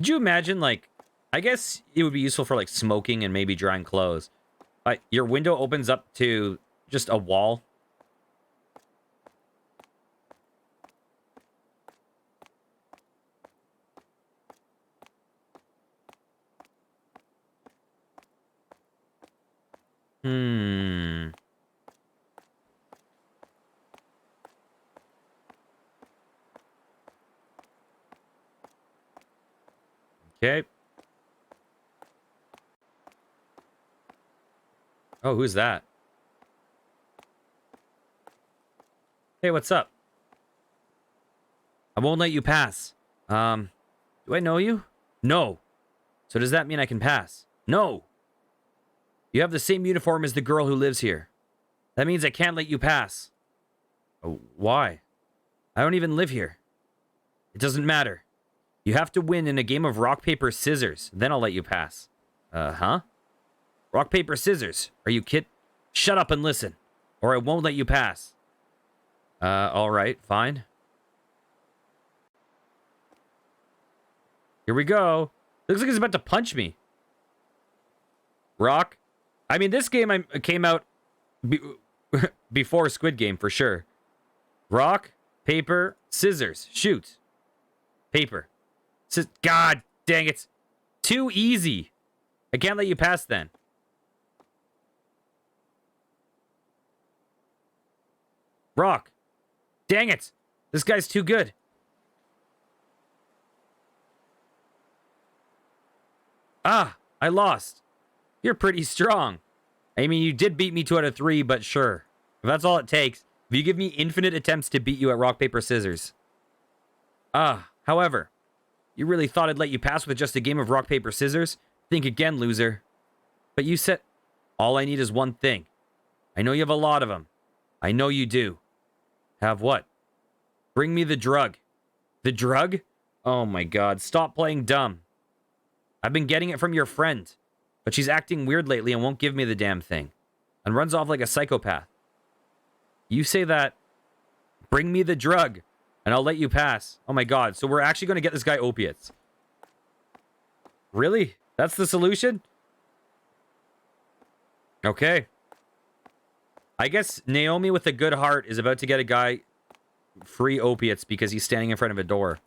Could you imagine, like, I guess it would be useful for, like, smoking and maybe drying clothes. Your window opens up to just a wall. Hmm. Okay. Oh, who's that? Hey, what's up? I won't let you pass. Do I know you? No. So does that mean I can pass? No. You have the same uniform as the girl who lives here. That means I can't let you pass. Oh, why? I don't even live here. It doesn't matter. You have to win in a game of rock, paper, scissors. Then I'll let you pass. Huh? Rock, paper, scissors. Are you kid? Shut up and listen, or I won't let you pass. Alright, fine. Here we go. Looks like he's about to punch me. Rock. I mean, this game came out before Squid Game, for sure. Rock, paper, scissors. Shoot. Paper. God dang it. Too easy. I can't let you pass then. Rock. Dang it. This guy's too good. Ah, I lost. You're pretty strong. I mean, you did beat me 2 out of 3, but sure. If that's all it takes, if you give me infinite attempts to beat you at rock, paper, scissors. However, you really thought I'd let you pass with just a game of rock, paper, scissors? Think again, loser. But you said, all I need is one thing. I know you have a lot of them. I know you do. Have what? Bring me the drug. The drug? Oh my god, stop playing dumb. I've been getting it from your friend, but she's acting weird lately and won't give me the damn thing. And runs off like a psychopath. You say that, bring me the drug, and I'll let you pass. Oh my god, so we're actually going to get this guy opiates. Really? That's the solution? Okay. I guess Naomi with a good heart is about to get a guy free opiates because he's standing in front of a door.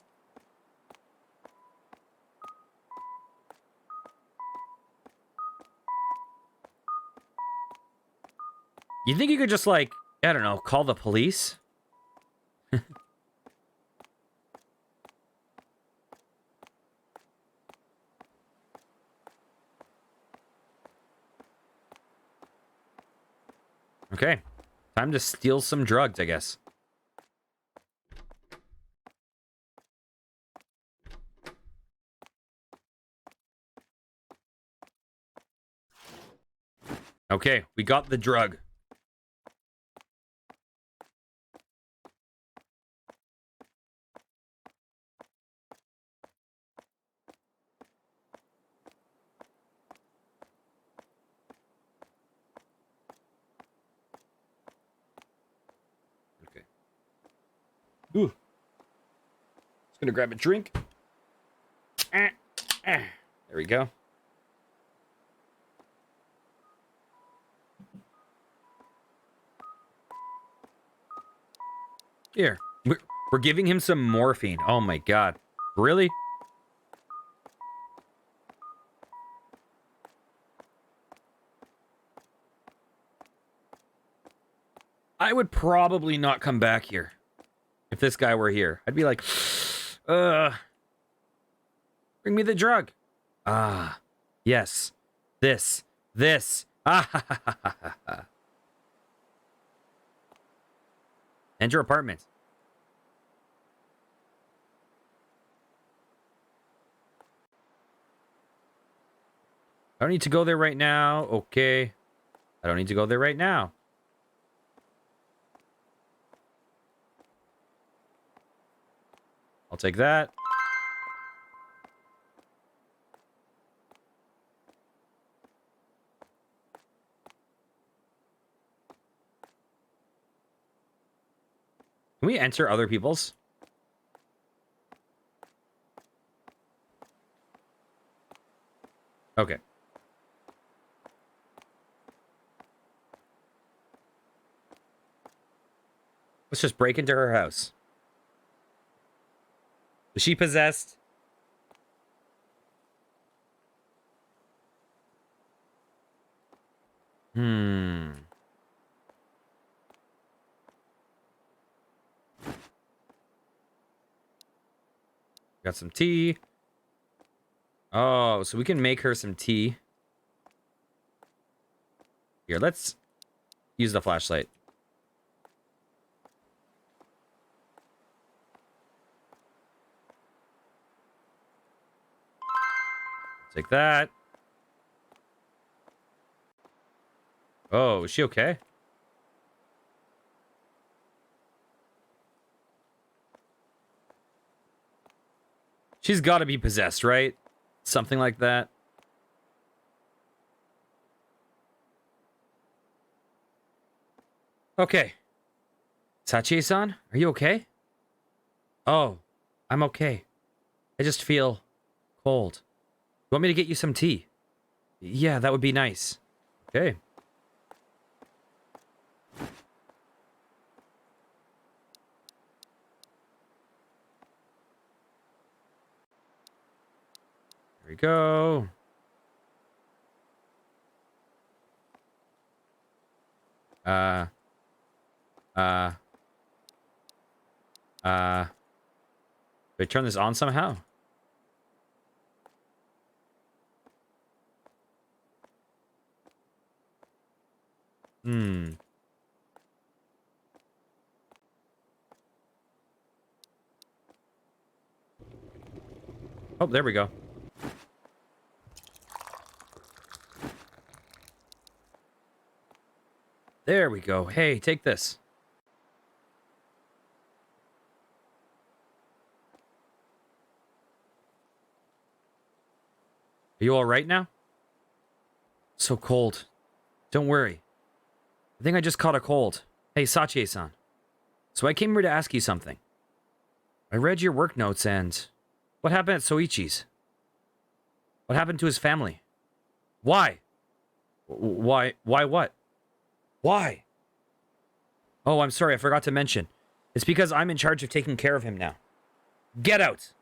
You think you could just, like, I don't know, call the police? Okay. Time to steal some drugs, I guess. Okay, we got the drug. Okay. Ooh. Just gonna grab a drink. There we go. Here. We're giving him some morphine. Oh my god. Really? I would probably not come back here if this guy were here. I'd be like, bring me the drug. Ah, yes. This. Ah, ha, ha, ha, ha, ha. Enter apartment. I don't need to go there right now. Okay. I don't need to go there right now. I'll take that. Can we enter other people's? Okay. Let's just break into her house. Is she possessed? Got some tea. Oh, so we can make her some tea. Here, let's use the flashlight. Take that. Oh, is she okay? She's got to be possessed, right? Something like that. Okay. Sachi-san, are you okay? Oh, I'm okay. I just feel cold. You want me to get you some tea? Yeah, that would be nice. Okay. Here we go. Do I turn this on somehow? Oh, there we go. There we go. Hey, take this. Are you all right now? So cold. Don't worry. I think I just caught a cold. Hey, Sachi-san. So I came here to ask you something. I read your work notes and... What happened at Soichi's? What happened to his family? Why? Why what? Why? Oh, I'm sorry, I forgot to mention. It's because I'm in charge of taking care of him now. Get out!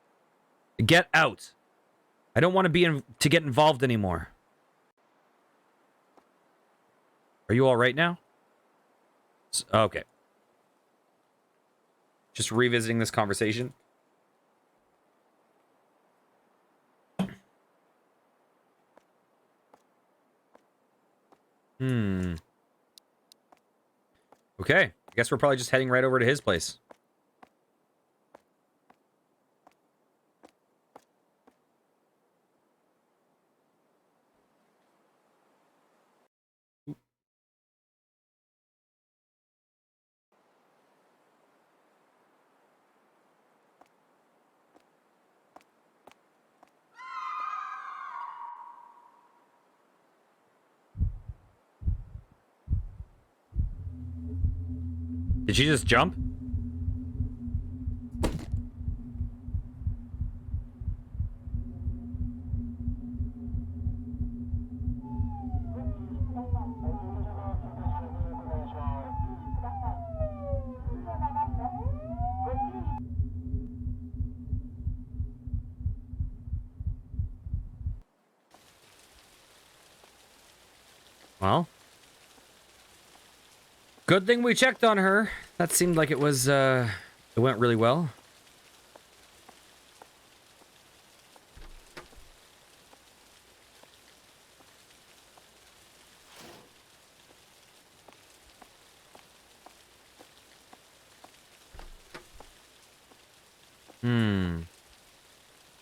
Get out! I don't want to get involved anymore. Are you all right now? Okay. Just revisiting this conversation. Okay. I guess we're probably just heading right over to his place. Did she just jump? Well. Good thing we checked on her. That seemed like it went really well.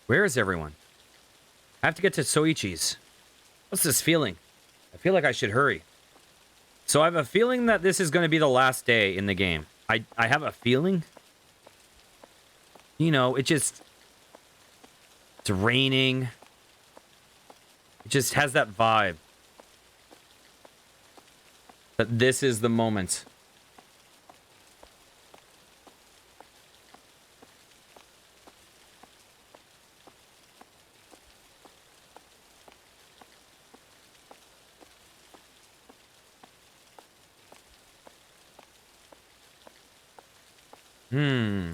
Where is everyone? I have to get to Soichi's. What's this feeling? I feel like I should hurry. So I have a feeling that this is going to be the last day in the game. I have a feeling. You know, it's raining. It just has that vibe. That this is the moment. Hmm.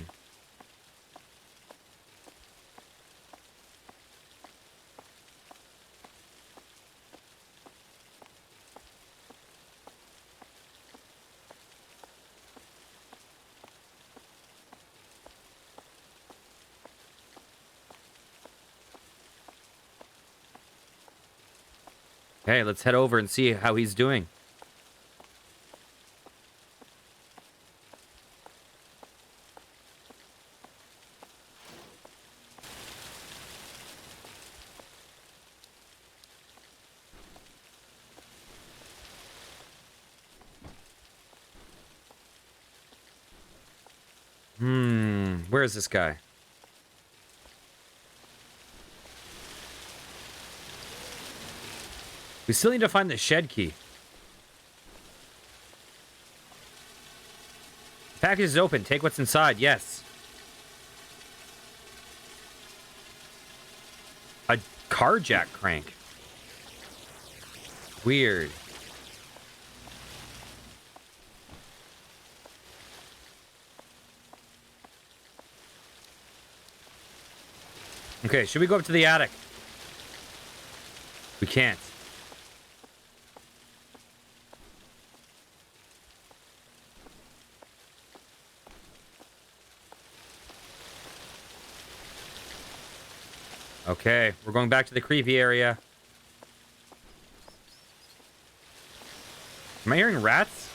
Okay, let's head over and see how he's doing. Where is this guy? We still need to find the shed key. Package is open. Take what's inside. Yes. A car jack crank. Weird. Okay, should we go up to the attic? We can't. Okay, we're going back to the creepy area. Am I hearing rats?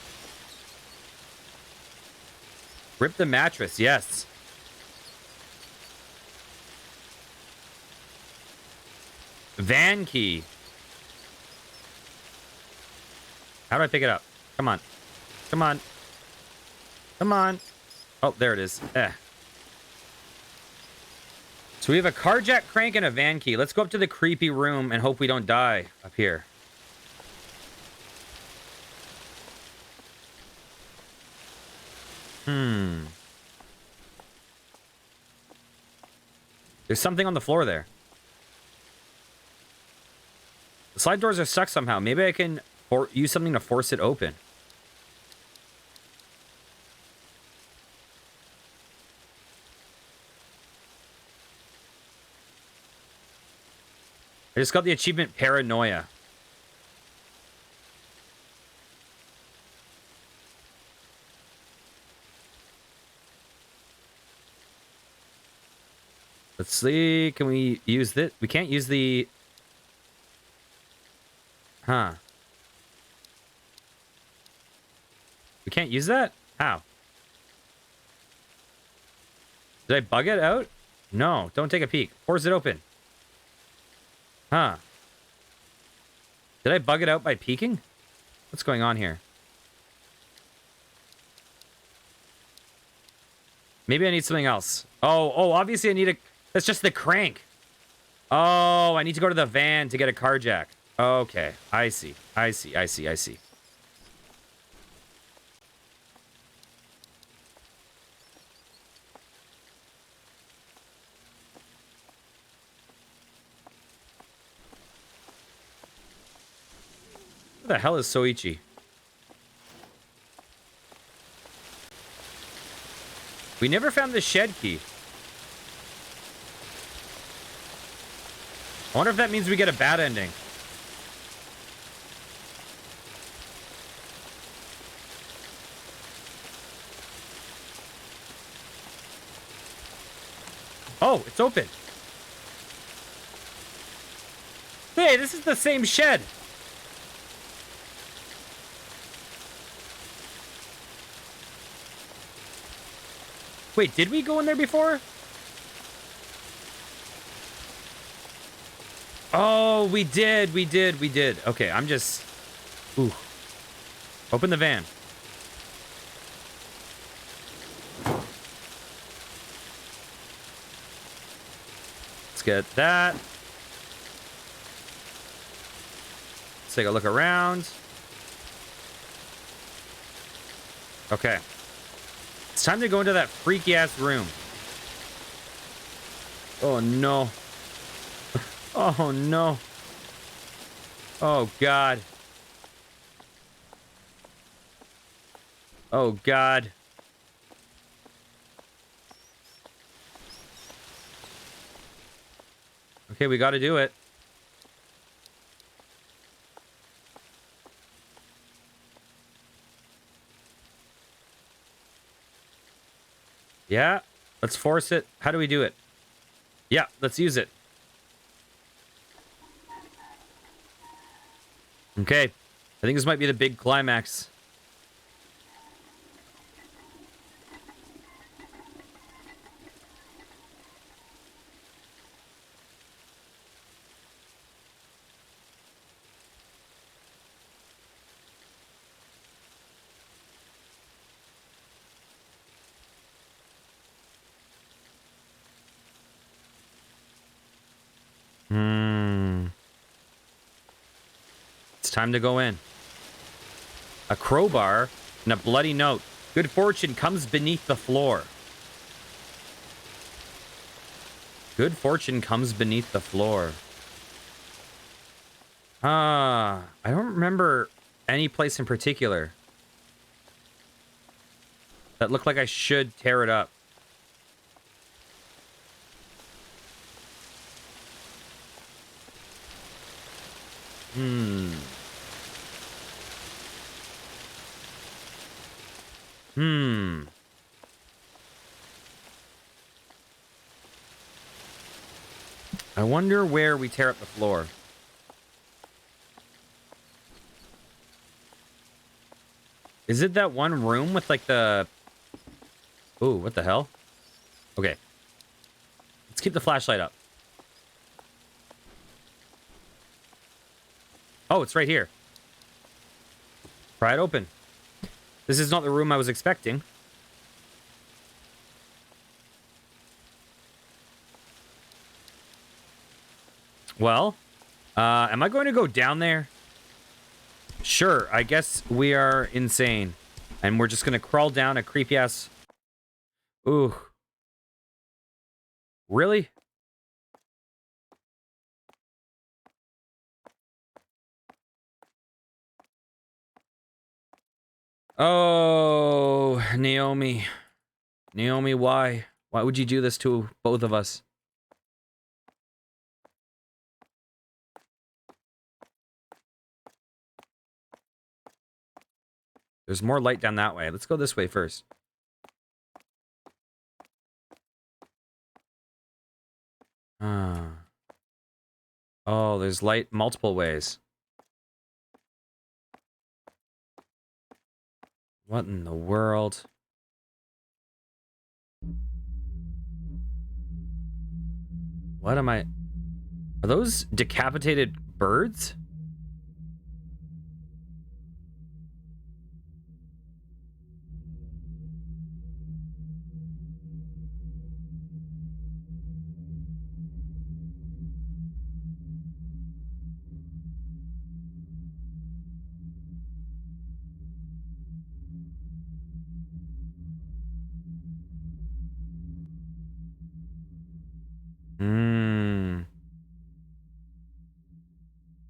Rip the mattress, yes. Van key. How do I pick it up? Come on. Come on. Come on. Oh, there it is. So we have a car jack crank and a van key. Let's go up to the creepy room and hope we don't die up here. There's something on the floor there. The slide doors are stuck somehow. Maybe I can use something to force it open. I just got the achievement Paranoia. Let's see. Can we use this? We can't use the... Huh. We can't use that? How? Did I bug it out? No, don't take a peek. Force it open. Huh. Did I bug it out by peeking? What's going on here? Maybe I need something else. Oh, obviously I need a... That's just the crank. Oh, I need to go to the van to get a car jack. Okay, I see. I see. What the hell is Soichi? We never found the shed key. I wonder if that means we get a bad ending. Oh, it's open. Hey, this is the same shed. Wait, did we go in there before? Oh, we did. Okay, I'm just... Ooh. Open the van. Let's get that. Let's take a look around. Okay. It's time to go into that freaky-ass room. Oh, no. Oh, no. Oh, God. Oh, God. Okay, we got to do it. Yeah, let's force it. How do we do it? Yeah, let's use it. Okay, I think this might be the big climax. It's time to go in. A crowbar and a bloody note. Good fortune comes beneath the floor. Good fortune comes beneath the floor. I don't remember any place in particular that looked like I should tear it up. I wonder where we tear up the floor. Is it that one room with like the... Ooh, what the hell? Okay. Let's keep the flashlight up. Oh, it's right here. Pry it open. This is not the room I was expecting. Well, am I going to go down there? Sure, I guess we are insane. And we're just going to crawl down a creepy-ass... Ooh. Really? Oh, Naomi. Naomi, why? Why would you do this to both of us? There's more light down that way. Let's go this way first. Oh, there's light multiple ways. What in the world? What am I... Are those decapitated birds?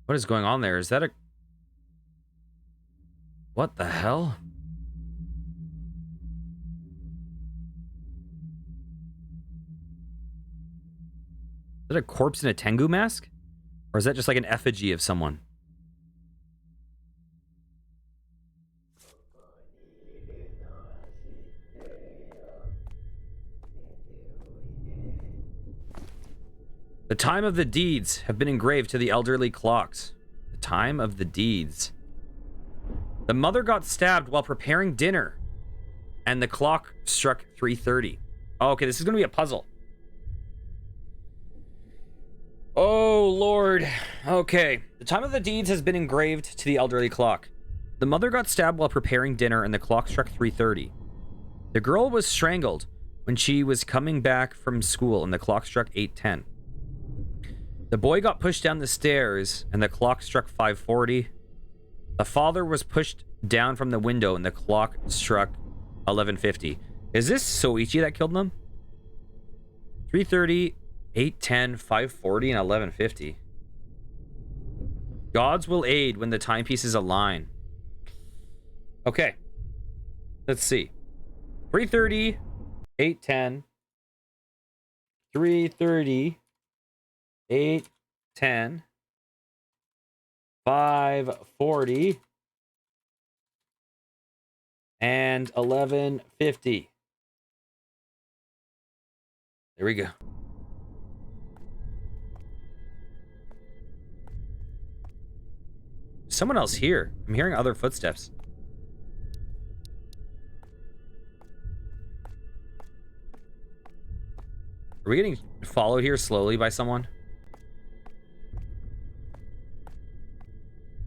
What is going on there? Is that a... What the hell? Is that a corpse in a Tengu mask? Or is that just like an effigy of someone? The time of the deeds have been engraved to the elderly clocks. The time of the deeds. The mother got stabbed while preparing dinner, and the clock struck 3:30. Oh, okay, this is going to be a puzzle. Oh, Lord. Okay. The time of the deeds has been engraved to the elderly clock. The mother got stabbed while preparing dinner, and the clock struck 3:30. The girl was strangled when she was coming back from school, and the clock struck 8:10. The boy got pushed down the stairs, and the clock struck 5:40. The father was pushed down from the window, and the clock struck 11:50. Is this Soichi that killed them? 3:30, 8:10, 5:40, and 11:50. Gods will aid when the timepieces align. Okay. Let's see. 3:30, 8:10, 3:30, 8, 10, 5:40, and 11:50. There we go. Someone else here. I'm hearing other footsteps. Are we getting followed here slowly by someone?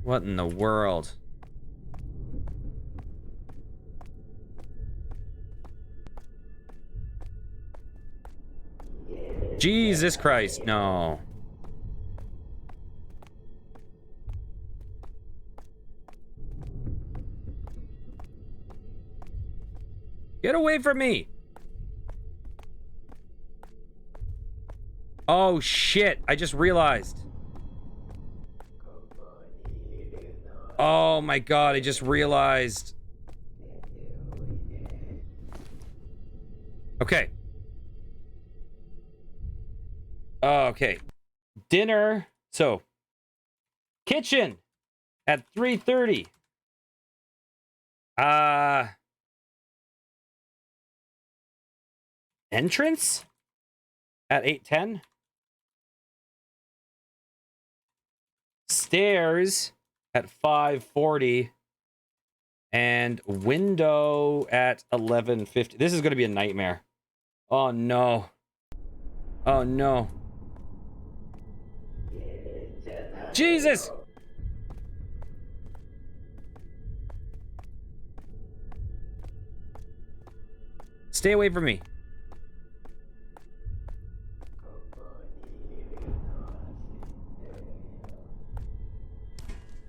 What in the world? Jesus Christ, no. Get away from me. Oh shit, I just realized. Oh my god, I just realized. Okay. Okay. Dinner. So, kitchen at 3:30. Entrance at 8:10. Stairs at 5:40. And window at 11:50. This is going to be a nightmare. Oh no. Oh no. Jesus! Stay away from me.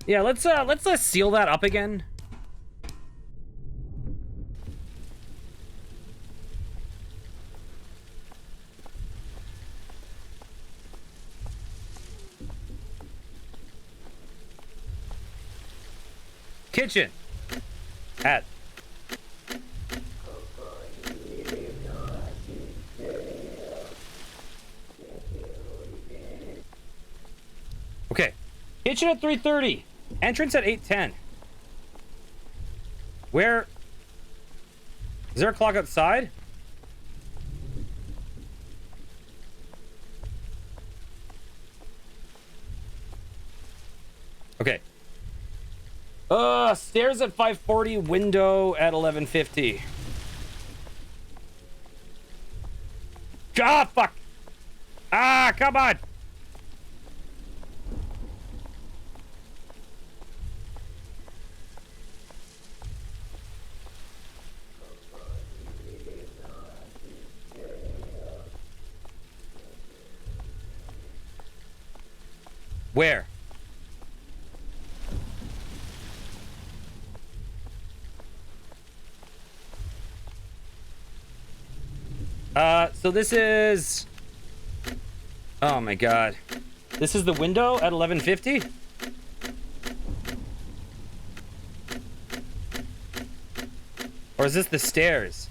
Yeah, let's seal that up again. Kitchen at okay. Kitchen at 3:30. Entrance at 8:10. Where is there a clock outside? Okay. Stairs at 5:40, window at 11:50. Ah, fuck! Ah, come on! Where? So this is... Oh my god. This is the window at 11:50? Or is this the stairs?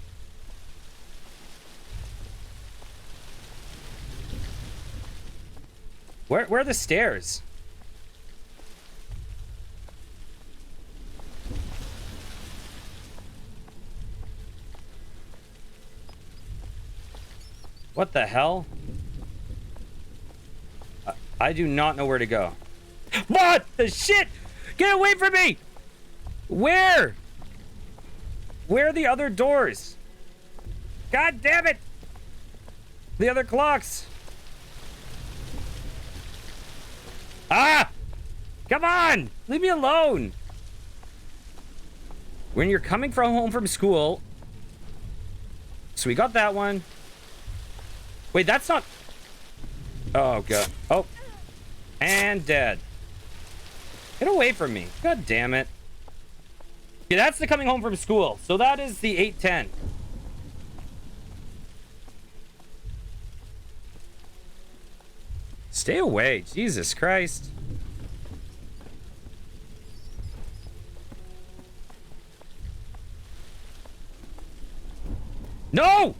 Where are the stairs? What the hell? I do not know where to go. What the shit? Get away from me! Where? Where are the other doors? God damn it! The other clocks. Ah! Come on! Leave me alone! When you're coming from home from school... So we got that one. Wait, that's not... Oh, God. Oh. And dead. Get away from me. God damn it. Yeah, that's the coming home from school. So that is the 8:10. Stay away. Jesus Christ. No!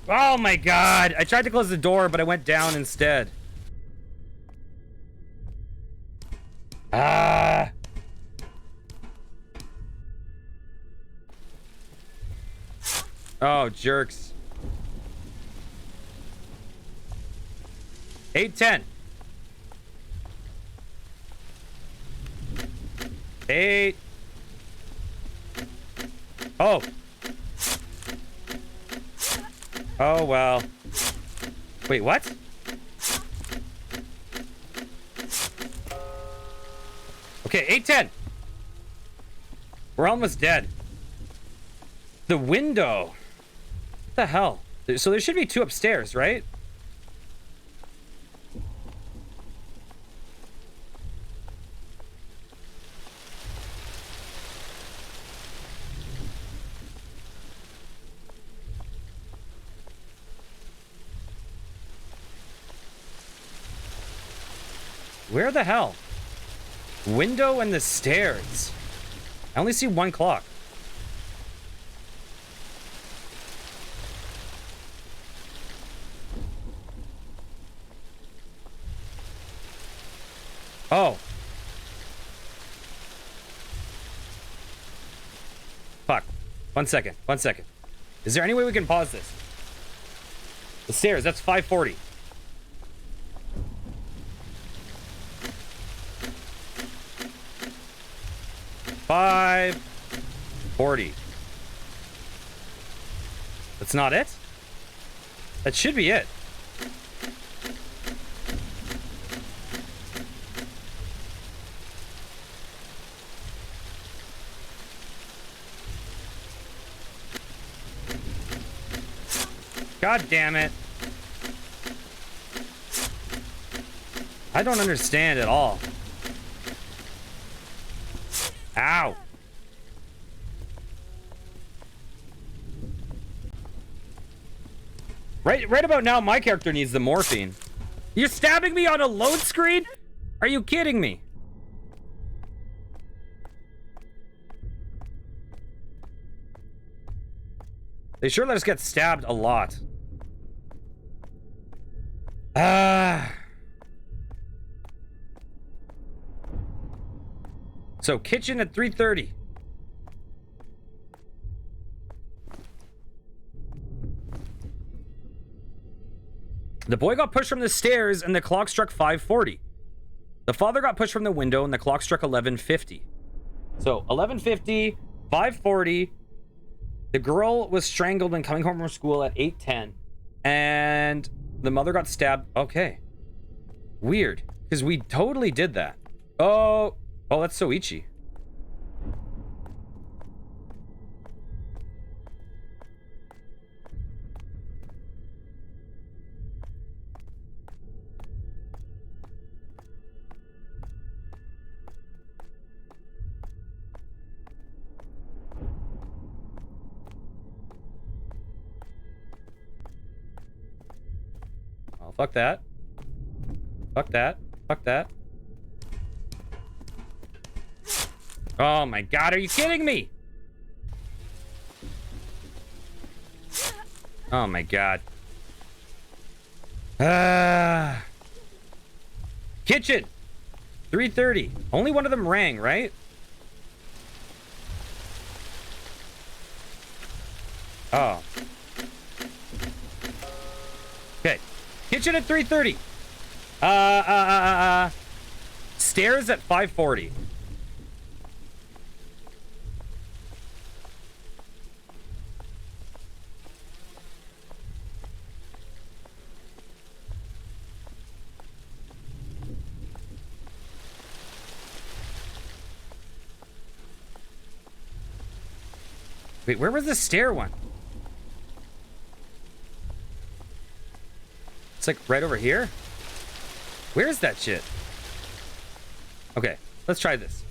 Oh my god. I tried to close the door, but I went down instead. Ah. Oh, jerks. 8:10. 8. Oh. Oh, well. Wait, what? Okay, 8:10. We're almost dead. The window. What the hell? So there should be 2 upstairs, right? Where the hell? Window and the stairs. I only see 1 clock. Oh. Fuck. 1 second. 1 second. Is there any way we can pause this? The stairs, that's 5:40. $5.40. That's not it? That should be it. God damn it. I don't understand at all. Ow. Right about now, my character needs the morphine. You're stabbing me on a load screen? Are you kidding me? They sure let us get stabbed a lot. So kitchen at 3:30. The boy got pushed from the stairs and the clock struck 5:40. The father got pushed from the window and the clock struck 11:50. So 11:50, 5:40. The girl was strangled when coming home from school at 8:10. And the mother got stabbed. Okay. Weird. Because we totally did that. Oh, that's Soichi. Oh, fuck that. Fuck that. Fuck that. Oh my god, are you kidding me? Oh my god. Kitchen! 3:30. Only one of them rang, right? Oh. Okay. Kitchen at 3:30. Stairs at 5:40. Wait, where was the stair one? It's like right over here. Where is that shit? Okay, let's try this.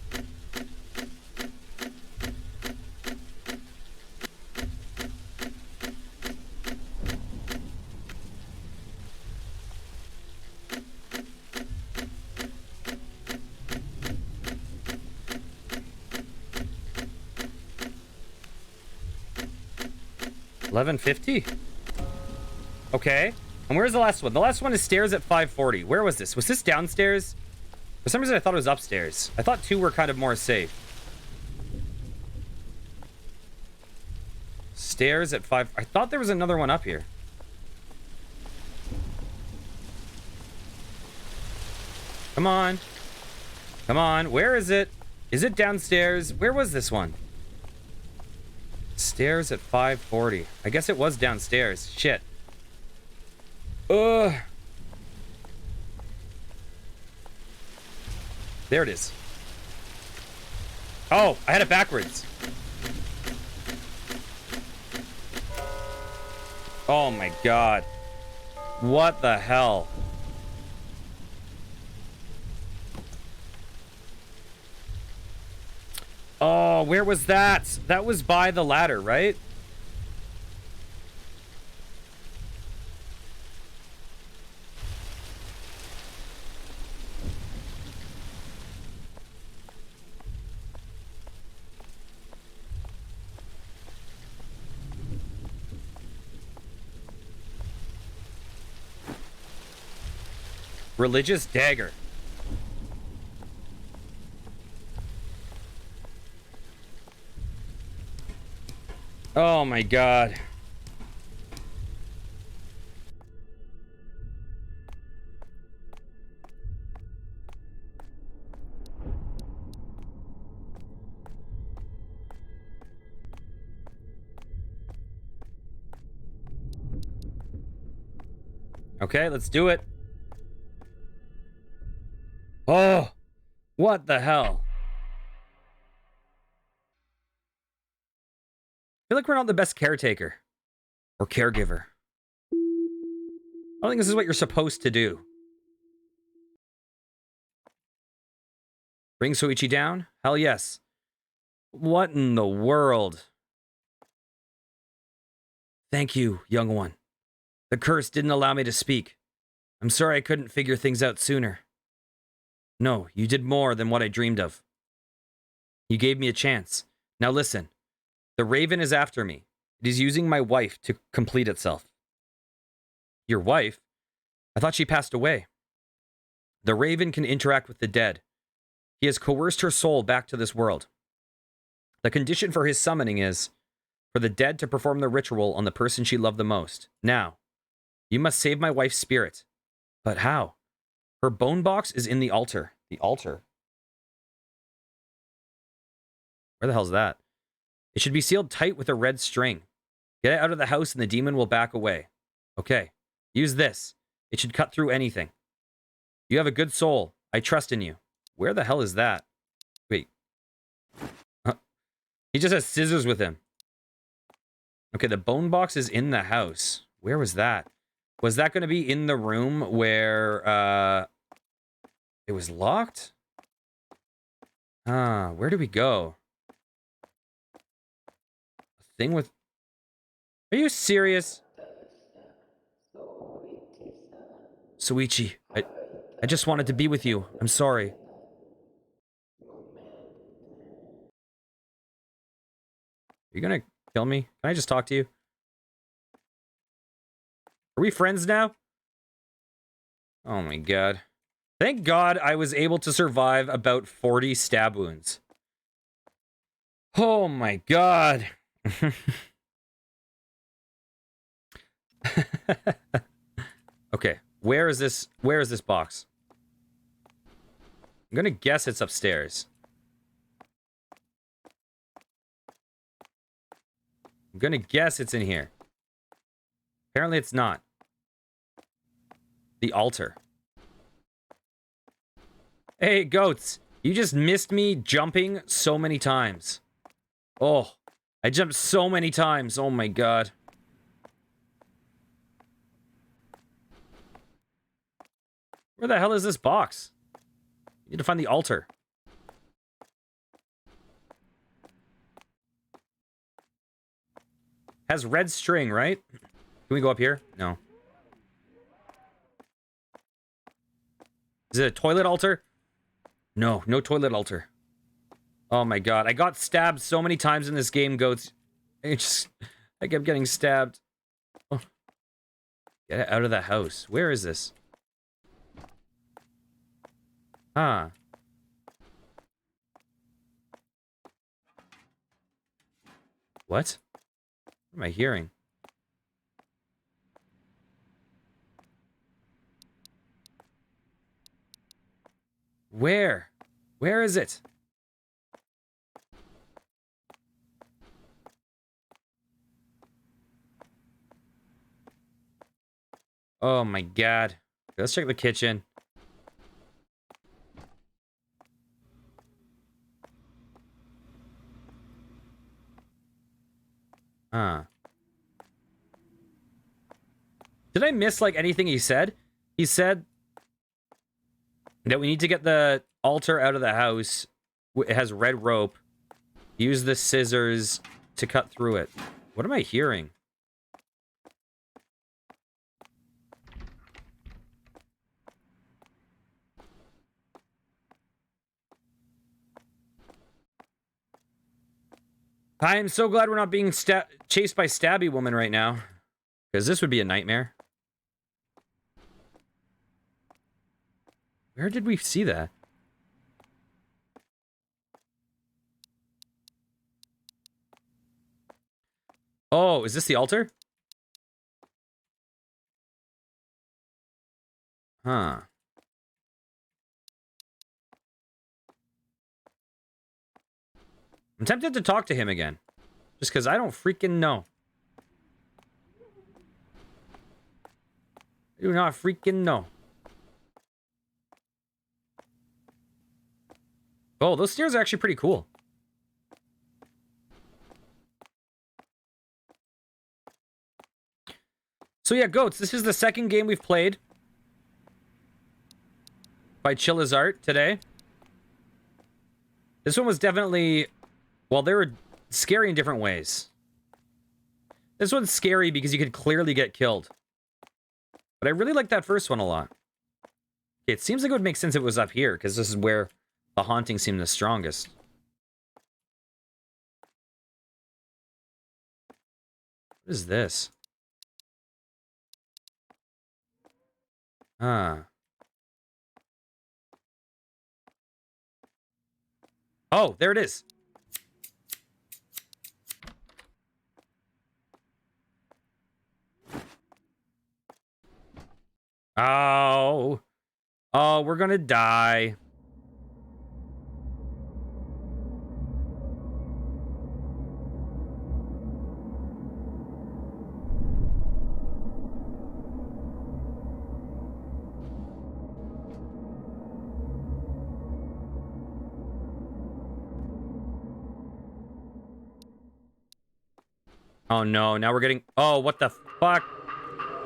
$11.50. Okay. And where's the last one? The last one is stairs at 5:40. Where was this? Was this downstairs? For some reason, I thought it was upstairs. I thought 2 were kind of more safe. Stairs at 5. I thought there was another one up here. Come on. Come on. Where is it? Is it downstairs? Where was this one? Stairs at 540. I guess it was downstairs. Shit. Ugh. There it is. Oh, I had it backwards. Oh my god. What the hell? Oh, where was that? That was by the ladder, right? Religious dagger. Oh my god. Okay, let's do it. Oh, what the hell? I feel like we're not the best caretaker. Or caregiver. I don't think this is what you're supposed to do. Bring Soichi down? Hell yes. What in the world? Thank you, young one. The curse didn't allow me to speak. I'm sorry I couldn't figure things out sooner. No, you did more than what I dreamed of. You gave me a chance. Now listen. The raven is after me. It is using my wife to complete itself. Your wife? I thought she passed away. The raven can interact with the dead. He has coerced her soul back to this world. The condition for his summoning is for the dead to perform the ritual on the person she loved the most. Now, you must save my wife's spirit. But how? Her bone box is in the altar. The altar? Where the hell's that? It should be sealed tight with a red string. Get it out of the house and the demon will back away. Okay, use this. It should cut through anything. You have a good soul. I trust in you. Where the hell is that? Wait. He just has scissors with him. Okay, the bone box is in the house. Where was that? Was that going to be in the room where it was locked? Where do we go? A thing with... Are you serious? Soichi, I just wanted to be with you. I'm sorry. Are you gonna kill me? Can I just talk to you? Are we friends now? Oh my god. Thank God I was able to survive about 40 stab wounds. Oh my god. Okay, where is this box? I'm gonna guess it's upstairs. I'm gonna guess it's in here. Apparently it's not. The altar. Hey, goats. You just missed me jumping so many times. Oh, I jumped so many times. Oh my god. Where the hell is this box? You need to find the altar. Has red string, right? Can we go up here? No. Is it a toilet altar? No, no toilet altar. Oh my god, I got stabbed so many times in this game, goats. I kept getting stabbed. Oh. Get out of the house. Where is this? Huh. What? What am I hearing? Where? Where is it? Oh my god. Let's check the kitchen. Huh. Did I miss, like, anything he said? He said that we need to get the altar out of the house. It has red rope. Use the scissors to cut through it. What am I hearing? I am so glad we're not being chased by Stabby Woman right now. Because this would be a nightmare. Where did we see that? Oh, is this the altar? Huh. I'm tempted to talk to him again. Just because I don't freaking know. I do not freaking know. Oh, those stairs are actually pretty cool. So yeah, goats, this is the second game we've played by Chilla's Art today. This one was definitely... Well, they were scary in different ways. This one's scary because you could clearly get killed. But I really like that first one a lot. It seems like it would make sense if it was up here, because this is where the haunting seemed the strongest. What is this? Huh. Oh, there it is. Oh. Oh, we're gonna die. Oh no, now we're getting... Oh, what the fuck?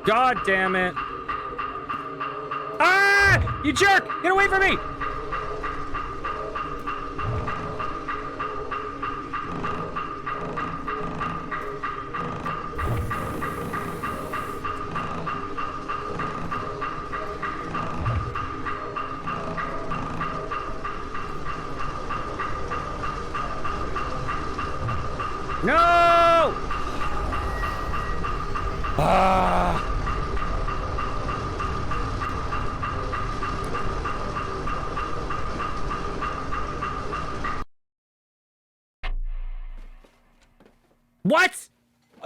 God damn it. Ah! You jerk! Get away from me! No! Ah! What?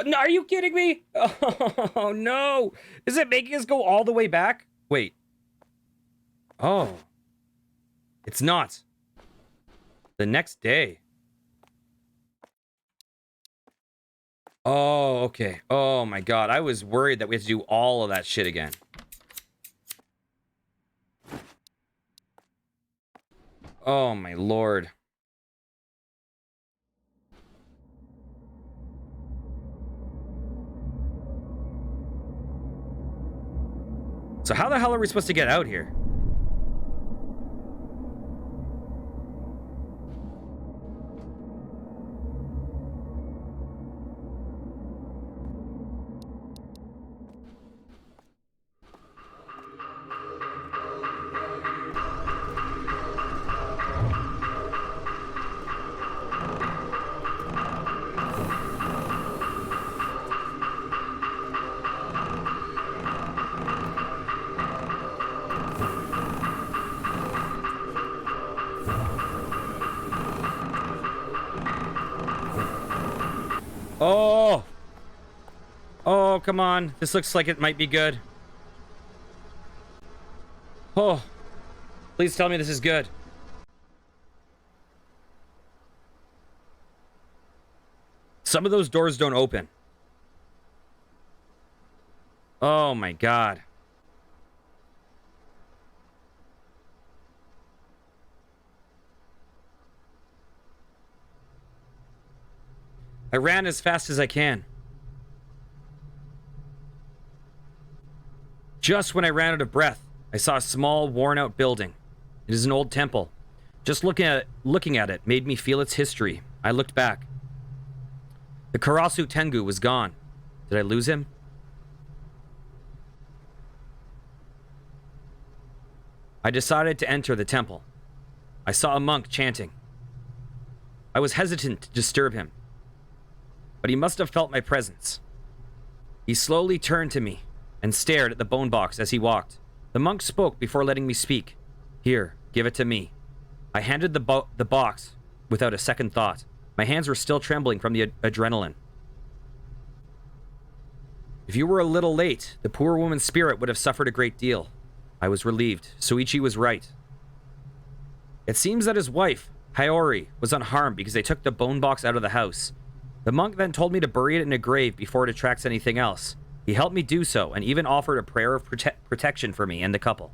No, are you kidding me? Oh, no. Is it making us go all the way back? Wait. Oh. It's not. The next day. Oh, okay. Oh, my God. I was worried that we had to do all of that shit again. Oh, my Lord. So how the hell are we supposed to get out here? Oh! Oh, come on. This looks like it might be good. Oh. Please tell me this is good. Some of those doors don't open. Oh my god. I ran as fast as I can. Just when I ran out of breath, I saw a small, worn-out building. It is an old temple. Just looking at it made me feel its history. I looked back. The Karasu Tengu was gone. Did I lose him? I decided to enter the temple. I saw a monk chanting. I was hesitant to disturb him, but he must have felt my presence. He slowly turned to me and stared at the bone box as he walked. The monk spoke before letting me speak. Here, give it to me. I handed the box without a second thought. My hands were still trembling from the adrenaline. If you were a little late, the poor woman's spirit would have suffered a great deal. I was relieved. Soichi was right. It seems that his wife, Hayori, was unharmed because they took the bone box out of the house. The monk then told me to bury it in a grave before it attracts anything else. He helped me do so and even offered a prayer of protection for me and the couple.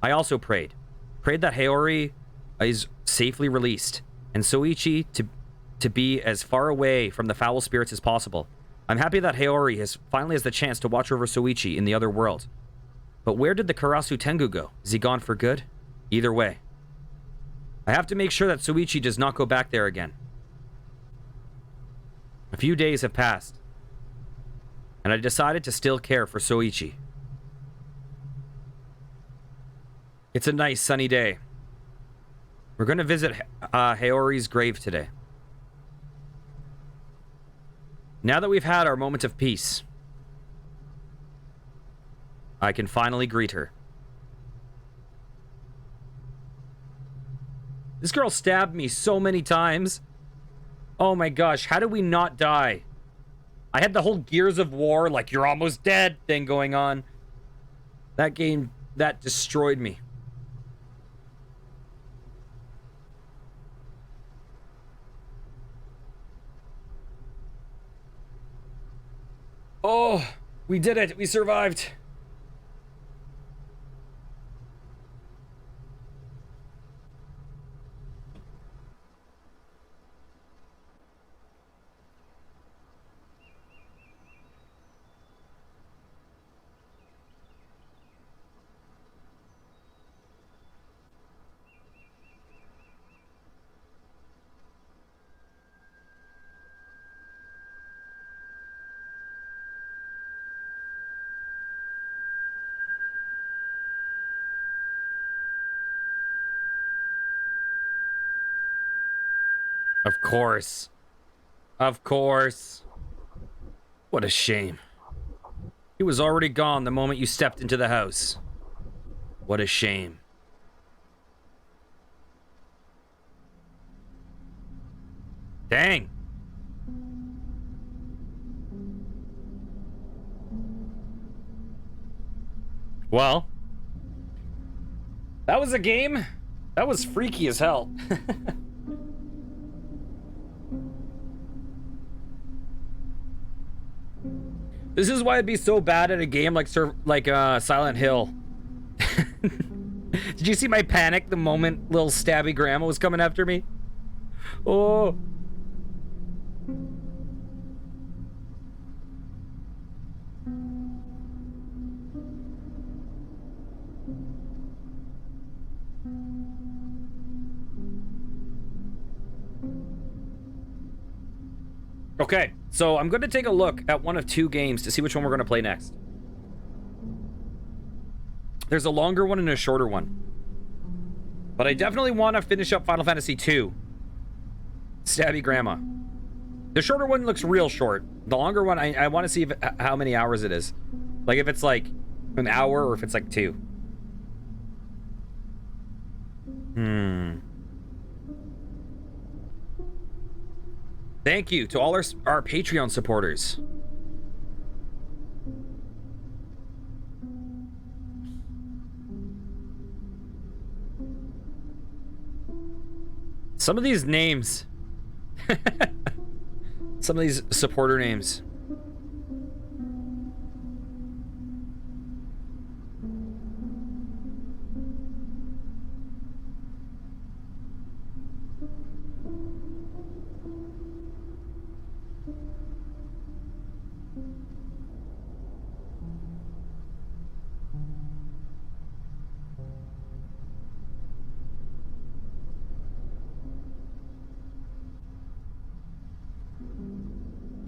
I also prayed that Hayori is safely released and Soichi to be as far away from the foul spirits as possible. I'm happy that Hayori finally has the chance to watch over Soichi in the other world. But where did the Karasu Tengu go? Is he gone for good? Either way, I have to make sure that Soichi does not go back there again. A few days have passed, and I decided to still care for Soichi. It's a nice sunny day. We're going to visit Hayori's grave today. Now that we've had our moment of peace, I can finally greet her. This girl stabbed me so many times. Oh my gosh, how did we not die? I had the whole Gears of War, like, you're almost dead thing going on. That game, that destroyed me. Oh, we did it. We survived. Of course. Of course. What a shame. He was already gone the moment you stepped into the house. What a shame. Dang. Well, that was a game. That was freaky as hell. This is why it'd be so bad at a game like Silent Hill. Did you see my panic the moment little stabby grandma was coming after me? Oh. Okay, so I'm going to take a look at one of two games to see which one we're going to play next. There's a longer one and a shorter one. But I definitely want to finish up Final Fantasy II. Stabby Grandma. The shorter one looks real short. The longer one, I want to see how many hours it is. Like if it's like an hour or if it's like 2. Thank you to all our Patreon supporters. Some of these names. Some of these supporter names.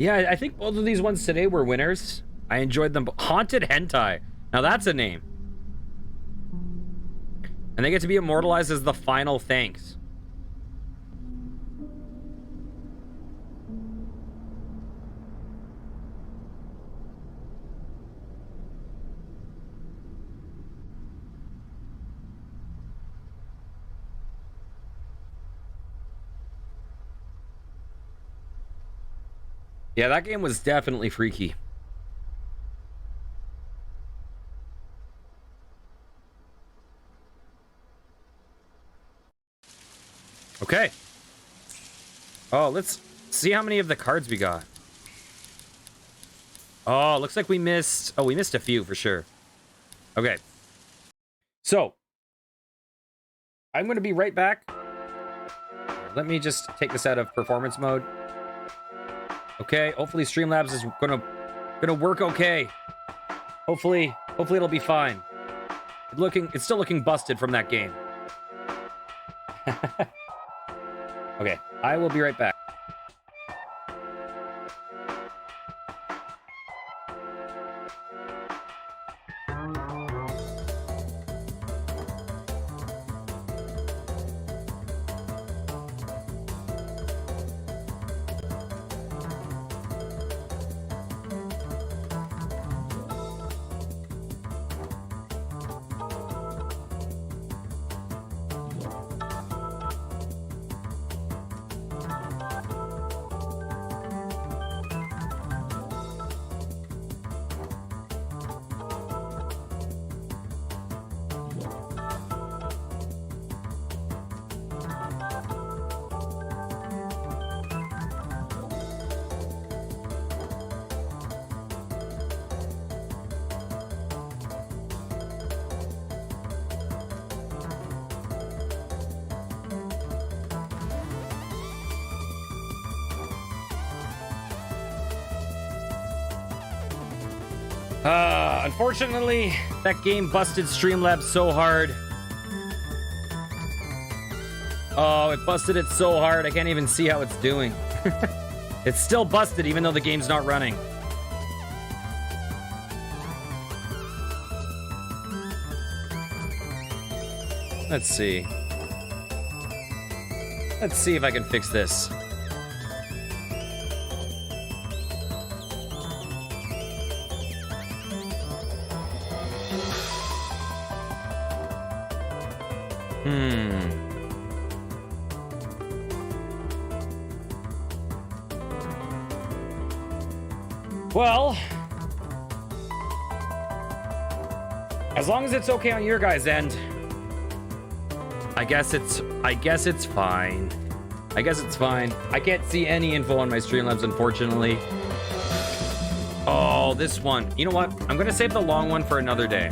Yeah, I think both of these ones today were winners. I enjoyed them. Haunted Hentai. Now that's a name. And they get to be immortalized as the final thanks. Yeah, that game was definitely freaky. Okay. Oh, let's see how many of the cards we got. Oh, looks like we missed... Oh, we missed a few for sure. Okay. So, I'm going to be right back. Let me just take this out of performance mode. Okay, hopefully Streamlabs is gonna work okay. Hopefully it'll be fine. It's still looking busted from that game. Okay, I will be right back. Unfortunately, that game busted Streamlabs so hard. Oh, it busted it so hard, I can't even see how it's doing. It's still busted even though the game's not running. Let's see. Let's see if I can fix this. Well, as long as it's okay on your guys' end, I guess it's fine. I guess it's fine. I can't see any info on my Streamlabs, unfortunately. Oh, this one. You know what? I'm going to save the long one for another day. I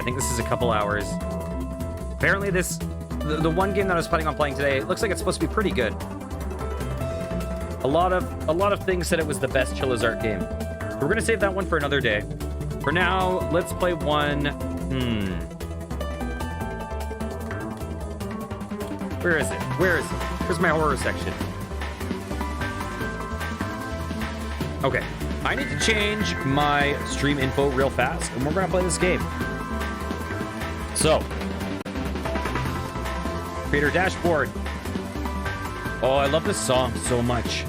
think this is a couple hours. Apparently the one game that I was planning on playing today, it looks like it's supposed to be pretty good. A lot of things said it was the best Chilla's Art game. We're going to save that one for another day. For now, let's play one... Where is it? Where's my horror section? Okay. I need to change my stream info real fast, and we're going to play this game. So. Creator dashboard. Oh, I love this song so much.